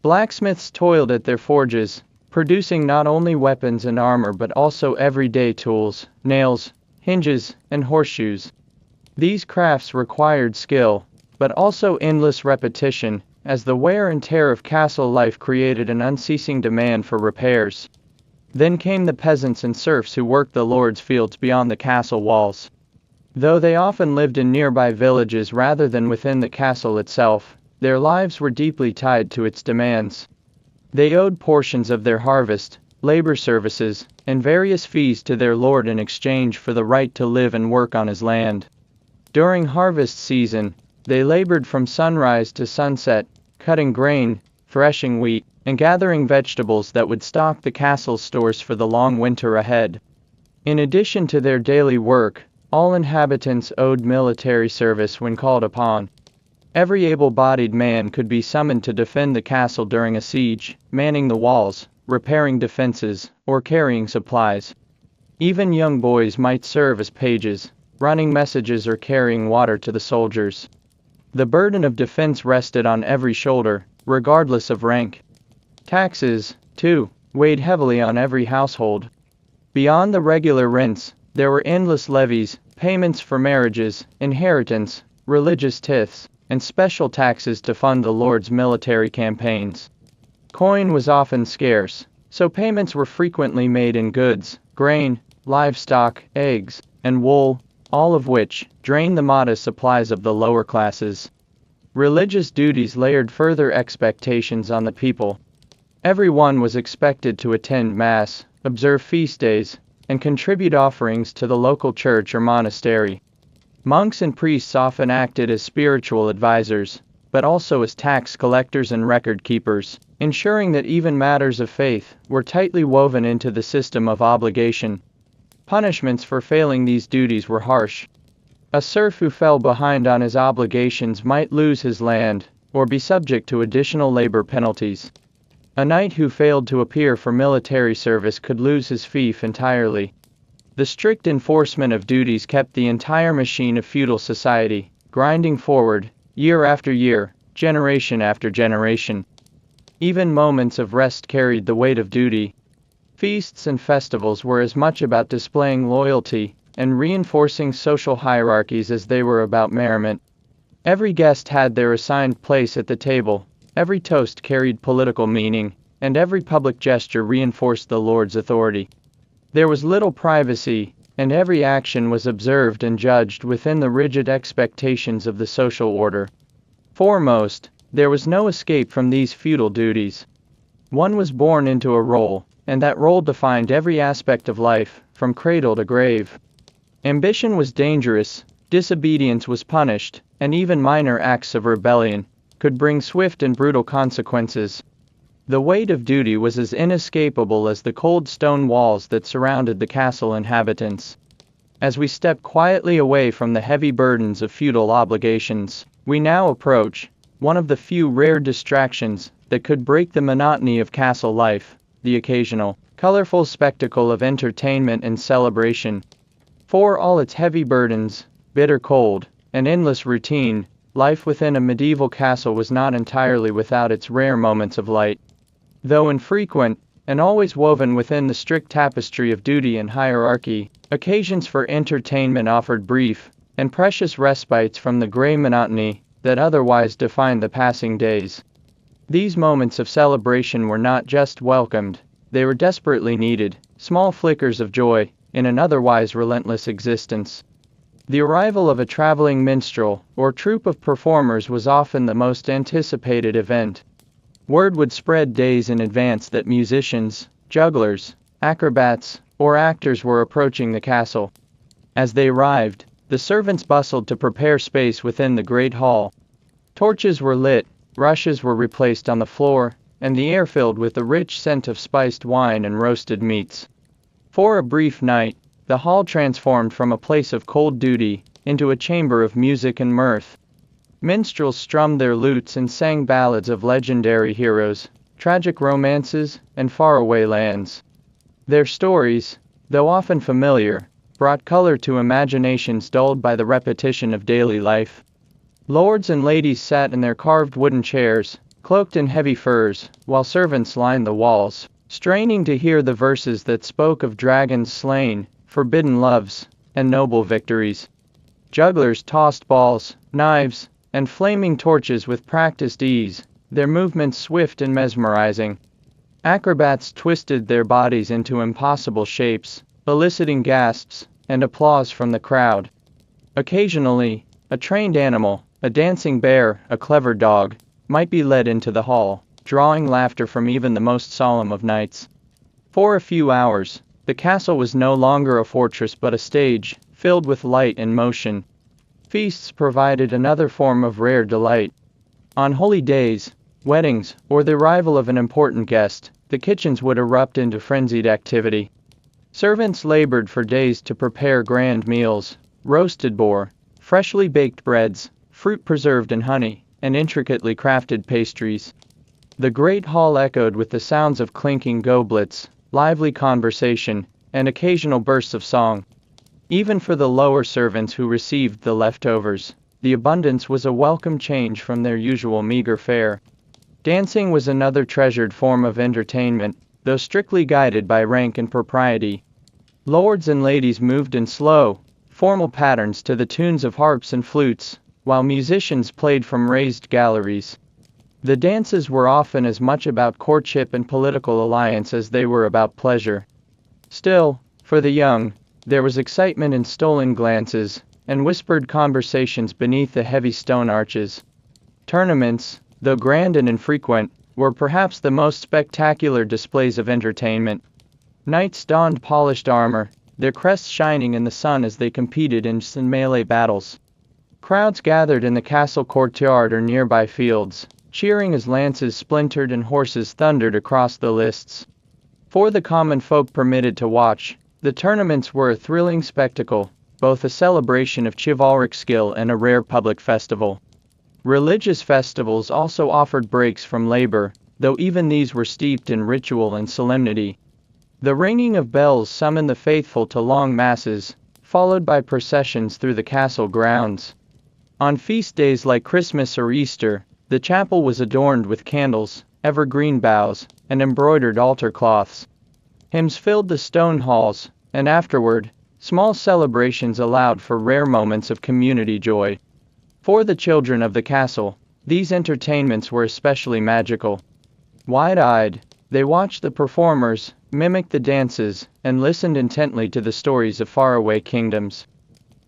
Speaker 1: Blacksmiths toiled at their forges, producing not only weapons and armor but also everyday tools, nails, hinges, and horseshoes. These crafts required skill, but also endless repetition, as the wear and tear of castle life created an unceasing demand for repairs. Then came the peasants and serfs who worked the lord's fields beyond the castle walls. Though they often lived in nearby villages rather than within the castle itself, their lives were deeply tied to its demands. They owed portions of their harvest, labor services, and various fees to their lord in exchange for the right to live and work on his land. During harvest season, they labored from sunrise to sunset, cutting grain, threshing wheat, and gathering vegetables that would stock the castle's stores for the long winter ahead. In addition to their daily work, all inhabitants owed military service when called upon. Every able-bodied man could be summoned to defend the castle during a siege, manning the walls, repairing defenses, or carrying supplies. Even young boys might serve as pages, running messages or carrying water to the soldiers. The burden of defense rested on every shoulder, regardless of rank. Taxes, too, weighed heavily on every household. Beyond the regular rents, there were endless levies, payments for marriages, inheritance, religious tithes, and special taxes to fund the lord's military campaigns. Coin was often scarce, so payments were frequently made in goods, grain, livestock, eggs, and wool, all of which drained the modest supplies of the lower classes. Religious duties layered further expectations on the people. Everyone was expected to attend Mass, observe feast days, and contribute offerings to the local church or monastery. Monks and priests often acted as spiritual advisors, but also as tax collectors and record keepers, ensuring that even matters of faith were tightly woven into the system of obligation. Punishments for failing these duties were harsh. A serf who fell behind on his obligations might lose his land, or be subject to additional labor penalties. A knight who failed to appear for military service could lose his fief entirely. The strict enforcement of duties kept the entire machine of feudal society grinding forward, year after year, generation after generation. Even moments of rest carried the weight of duty. Feasts and festivals were as much about displaying loyalty and reinforcing social hierarchies as they were about merriment. Every guest had their assigned place at the table, every toast carried political meaning, and every public gesture reinforced the lord's authority. There was little privacy, and every action was observed and judged within the rigid expectations of the social order. Foremost, there was no escape from these feudal duties. One was born into a role, and that role defined every aspect of life, from cradle to grave. Ambition was dangerous, disobedience was punished, and even minor acts of rebellion could bring swift and brutal consequences. The weight of duty was as inescapable as the cold stone walls that surrounded the castle inhabitants. As we step quietly away from the heavy burdens of feudal obligations, we now approach one of the few rare distractions that could break the monotony of castle life, the occasional, colorful spectacle of entertainment and celebration. For all its heavy burdens, bitter cold, and endless routine, life within a medieval castle was not entirely without its rare moments of light. Though infrequent, and always woven within the strict tapestry of duty and hierarchy, occasions for entertainment offered brief and precious respites from the gray monotony that otherwise defined the passing days. These moments of celebration were not just welcomed, they were desperately needed, small flickers of joy in an otherwise relentless existence. The arrival of a traveling minstrel or troupe of performers was often the most anticipated event. Word would spread days in advance that musicians, jugglers, acrobats, or actors were approaching the castle. As they arrived, the servants bustled to prepare space within the great hall. Torches were lit, rushes were replaced on the floor, and the air filled with the rich scent of spiced wine and roasted meats. For a brief night, the hall transformed from a place of cold duty into a chamber of music and mirth. Minstrels strummed their lutes and sang ballads of legendary heroes, tragic romances, and faraway lands. Their stories, though often familiar, brought color to imaginations dulled by the repetition of daily life. Lords and ladies sat in their carved wooden chairs, cloaked in heavy furs, while servants lined the walls, straining to hear the verses that spoke of dragons slain, forbidden loves, and noble victories. Jugglers tossed balls, knives, and flaming torches with practiced ease, their movements swift and mesmerizing. Acrobats twisted their bodies into impossible shapes, eliciting gasps and applause from the crowd. Occasionally, a trained animal, a dancing bear, a clever dog, might be led into the hall, drawing laughter from even the most solemn of knights. For a few hours, the castle was no longer a fortress but a stage, filled with light and motion. Feasts provided another form of rare delight. On holy days, weddings, or the arrival of an important guest, the kitchens would erupt into frenzied activity. Servants labored for days to prepare grand meals, roasted boar, freshly baked breads, fruit preserved in honey, and intricately crafted pastries. The great hall echoed with the sounds of clinking goblets, lively conversation, and occasional bursts of song. Even for the lower servants who received the leftovers, the abundance was a welcome change from their usual meager fare. Dancing was another treasured form of entertainment, though strictly guided by rank and propriety. Lords and ladies moved in slow, formal patterns to the tunes of harps and flutes, while musicians played from raised galleries. The dances were often as much about courtship and political alliance as they were about pleasure. Still, for the young, there was excitement in stolen glances and whispered conversations beneath the heavy stone arches. Tournaments, though grand and infrequent, were perhaps the most spectacular displays of entertainment. Knights donned polished armor, their crests shining in the sun as they competed in melee battles. Crowds gathered in the castle courtyard or nearby fields, cheering as lances splintered and horses thundered across the lists. For the common folk permitted to watch, the tournaments were a thrilling spectacle, both a celebration of chivalric skill and a rare public festival. Religious festivals also offered breaks from labor, though even these were steeped in ritual and solemnity. The ringing of bells summoned the faithful to long masses, followed by processions through the castle grounds. On feast days like Christmas or Easter, the chapel was adorned with candles, evergreen boughs, and embroidered altar cloths. Hymns filled the stone halls, and afterward, small celebrations allowed for rare moments of community joy. For the children of the castle, these entertainments were especially magical. Wide-eyed, they watched the performers, mimicked the dances, and listened intently to the stories of faraway kingdoms.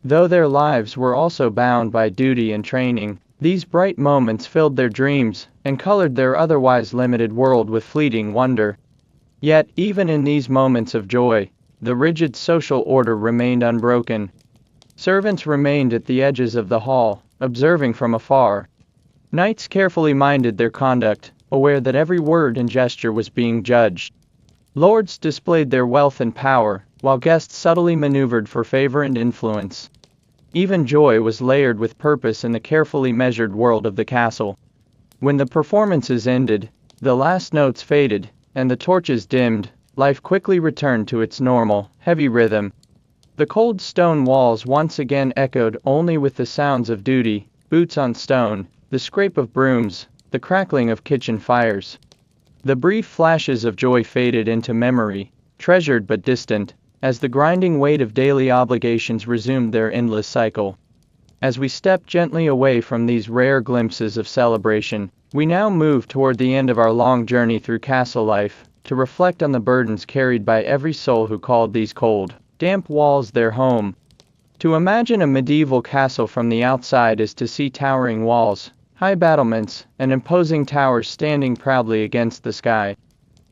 Speaker 1: Though their lives were also bound by duty and training, these bright moments filled their dreams and colored their otherwise limited world with fleeting wonder. Yet, even in these moments of joy, the rigid social order remained unbroken. Servants remained at the edges of the hall, observing from afar. Knights carefully minded their conduct, aware that every word and gesture was being judged. Lords displayed their wealth and power, while guests subtly maneuvered for favor and influence. Even joy was layered with purpose in the carefully measured world of the castle. When the performances ended, the last notes faded, and the torches dimmed, life quickly returned to its normal, heavy rhythm. The cold stone walls once again echoed only with the sounds of duty, boots on stone, the scrape of brooms, the crackling of kitchen fires. The brief flashes of joy faded into memory, treasured but distant, as the grinding weight of daily obligations resumed their endless cycle. As we step gently away from these rare glimpses of celebration, we now move toward the end of our long journey through castle life, to reflect on the burdens carried by every soul who called these cold, damp walls their home. To imagine a medieval castle from the outside is to see towering walls, high battlements, and imposing towers standing proudly against the sky.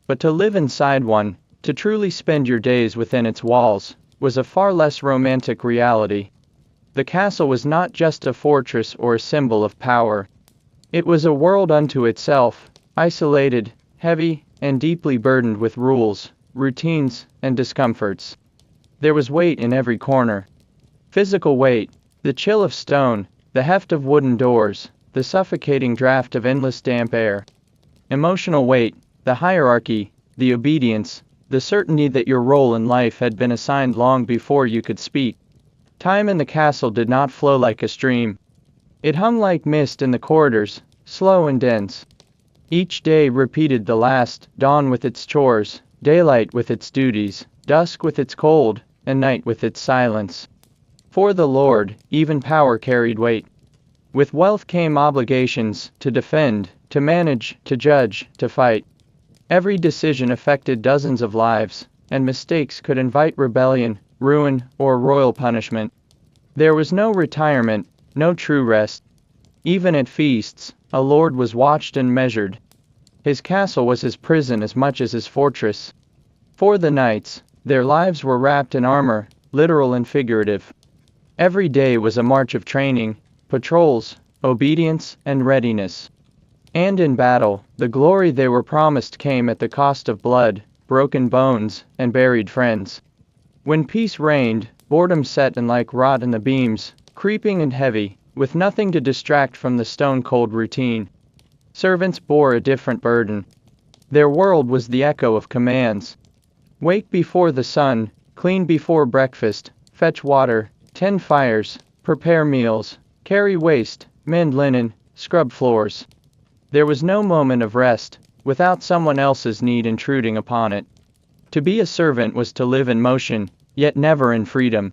Speaker 1: But to live inside one, to truly spend your days within its walls, was a far less romantic reality. The castle was not just a fortress or a symbol of power. It was a world unto itself, isolated, heavy, and deeply burdened with rules, routines, and discomforts. There was weight in every corner. Physical weight, the chill of stone, the heft of wooden doors, the suffocating draft of endless damp air. Emotional weight, the hierarchy, the obedience, the certainty that your role in life had been assigned long before you could speak. Time in the castle did not flow like a stream. It hung like mist in the corridors, slow and dense. Each day repeated the last, dawn with its chores, daylight with its duties, dusk with its cold, and night with its silence. For the Lord, even power carried weight. With wealth came obligations, to defend, to manage, to judge, to fight. Every decision affected dozens of lives, and mistakes could invite rebellion, ruin, or royal punishment. There was no retirement, no true rest. Even at feasts, a lord was watched and measured. His castle was his prison as much as his fortress. For the knights, their lives were wrapped in armor, literal and figurative. Every day was a march of training, patrols, obedience, and readiness. And in battle, the glory they were promised came at the cost of blood, broken bones, and buried friends. When peace reigned, boredom set in like rot in the beams, creeping and heavy, with nothing to distract from the stone-cold routine. Servants bore a different burden. Their world was the echo of commands. Wake before the sun, clean before breakfast, fetch water, tend fires, prepare meals, carry waste, mend linen, scrub floors. There was no moment of rest, without someone else's need intruding upon it. To be a servant was to live in motion, yet never in freedom.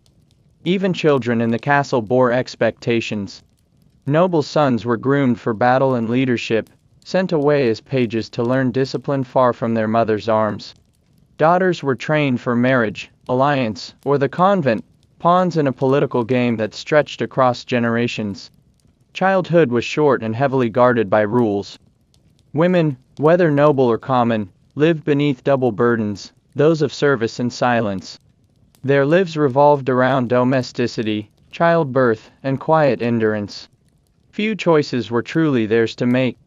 Speaker 1: Even children in the castle bore expectations. Noble sons were groomed for battle and leadership, sent away as pages to learn discipline far from their mother's arms. Daughters were trained for marriage, alliance, or the convent, pawns in a political game that stretched across generations. Childhood was short and heavily guarded by rules. Women, whether noble or common, lived beneath double burdens, those of service and silence. Their lives revolved around domesticity, childbirth, and quiet endurance. Few choices were truly theirs to make.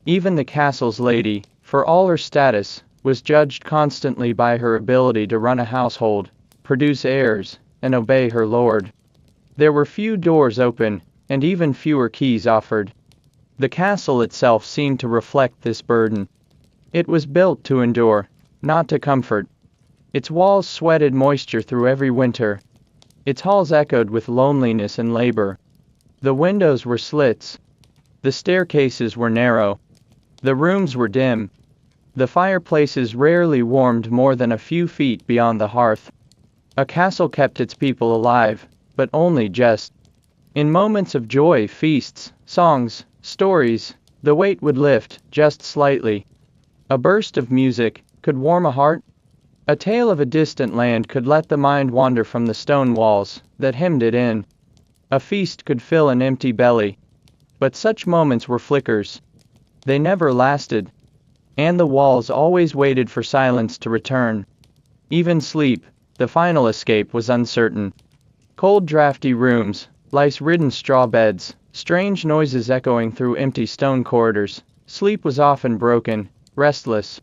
Speaker 1: Even the castle's lady, for all her status, was judged constantly by her ability to run a household, produce heirs, and obey her lord. There were few doors open, and even fewer keys offered. The castle itself seemed to reflect this burden. It was built to endure, not to comfort. Its walls sweated moisture through every winter. Its halls echoed with loneliness and labor. The windows were slits. The staircases were narrow. The rooms were dim. The fireplaces rarely warmed more than a few feet beyond the hearth. A castle kept its people alive, but only just. In moments of joy, feasts, songs, stories, the weight would lift, just slightly. A burst of music could warm a heart. A tale of a distant land could let the mind wander from the stone walls that hemmed it in. A feast could fill an empty belly. But such moments were flickers. They never lasted. And the walls always waited for silence to return. Even sleep, the final escape, was uncertain. Cold, drafty rooms, lice-ridden straw beds, strange noises echoing through empty stone corridors. Sleep was often broken, restless.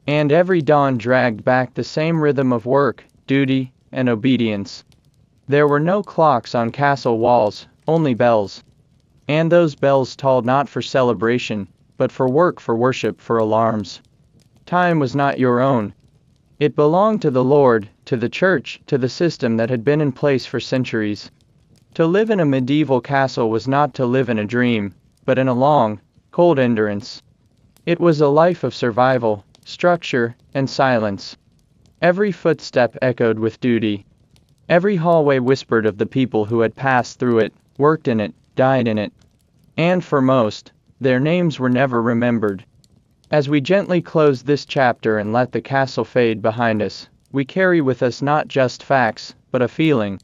Speaker 1: And every dawn dragged back the same rhythm of work, duty, and obedience. There were no clocks on castle walls, only bells. And those bells tolled not for celebration, but for work, for worship, for alarms. Time was not your own. It belonged to the Lord, to the church, to the system that had been in place for centuries. To live in a medieval castle was not to live in a dream, but in a long, cold endurance. It was a life of survival, structure, and silence. Every footstep echoed with duty. Every hallway whispered of the people who had passed through it, worked in it, died in it. And for most, their names were never remembered. As we gently close this chapter and let the castle fade behind us, we carry with us not just facts, but a feeling.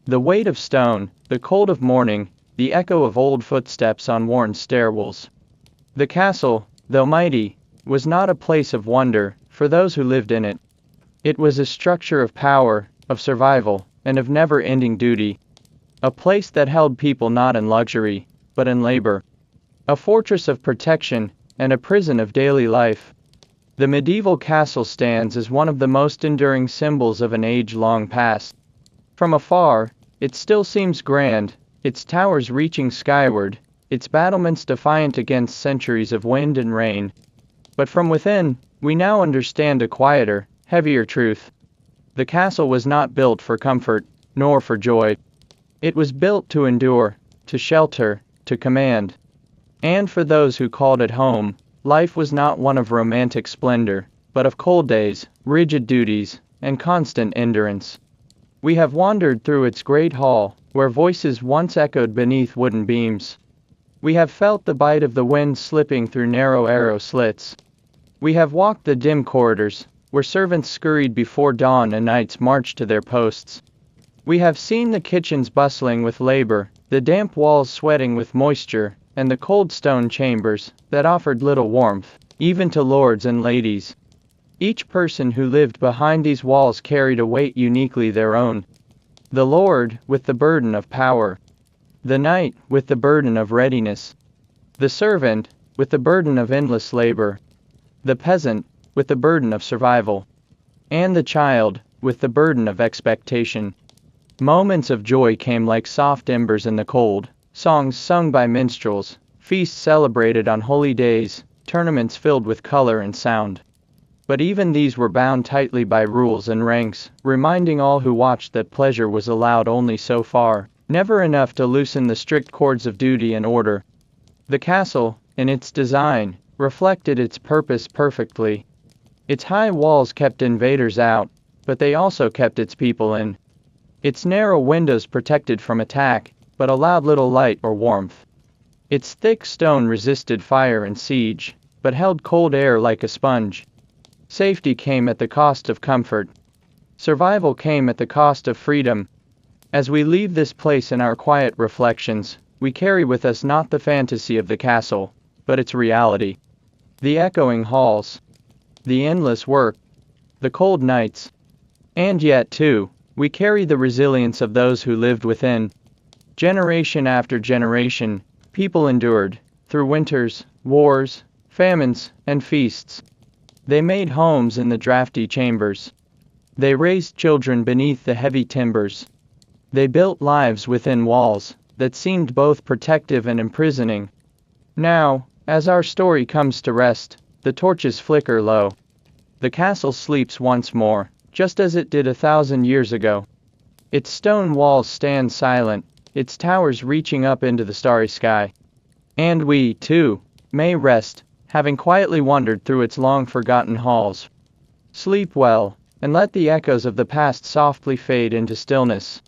Speaker 1: The weight of stone, the cold of morning, the echo of old footsteps on worn stairwells. The castle, though mighty, was not a place of wonder for those who lived in it. It was a structure of power, of survival, and of never-ending duty. A place that held people not in luxury, but in labor. A fortress of protection, and a prison of daily life. The medieval castle stands as one of the most enduring symbols of an age long past. From afar, it still seems grand, its towers reaching skyward, its battlements defiant against centuries of wind and rain. But from within, we now understand a quieter, heavier truth. The castle was not built for comfort, nor for joy. It was built to endure, to shelter, to command. And for those who called it home, life was not one of romantic splendor, but of cold days, rigid duties, and constant endurance. We have wandered through its great hall, where voices once echoed beneath wooden beams. We have felt the bite of the wind slipping through narrow arrow slits. We have walked the dim corridors, where servants scurried before dawn and knights marched to their posts. We have seen the kitchens bustling with labor, the damp walls sweating with moisture, and the cold stone chambers that offered little warmth, even to lords and ladies. Each person who lived behind these walls carried a weight uniquely their own. The lord, with the burden of power. The knight, with the burden of readiness. The servant, with the burden of endless labor. The peasant, with the burden of survival. And the child, with the burden of expectation. Moments of joy came like soft embers in the cold, songs sung by minstrels, feasts celebrated on holy days, tournaments filled with color and sound. But even these were bound tightly by rules and ranks, reminding all who watched that pleasure was allowed only so far, never enough to loosen the strict cords of duty and order. The castle, in its design, reflected its purpose perfectly. Its high walls kept invaders out, but they also kept its people in. Its narrow windows protected from attack, but allowed little light or warmth. Its thick stone resisted fire and siege, but held cold air like a sponge. Safety came at the cost of comfort. Survival came at the cost of freedom. As we leave this place in our quiet reflections, we carry with us not the fantasy of the castle, but its reality. The echoing halls. The endless work. The cold nights. And yet, too, We carry the resilience of those who lived within. Generation after generation, people endured, through winters, wars, famines, and feasts. They made homes in the drafty chambers. They raised children beneath the heavy timbers. They built lives within walls that seemed both protective and imprisoning. Now, as our story comes to rest, the torches flicker low. The castle sleeps once more, just as it did 1,000 years ago. Its stone walls stand silent, its towers reaching up into the starry sky. And we, too, may rest, having quietly wandered through its long-forgotten halls. Sleep well, and let the echoes of the past softly fade into stillness.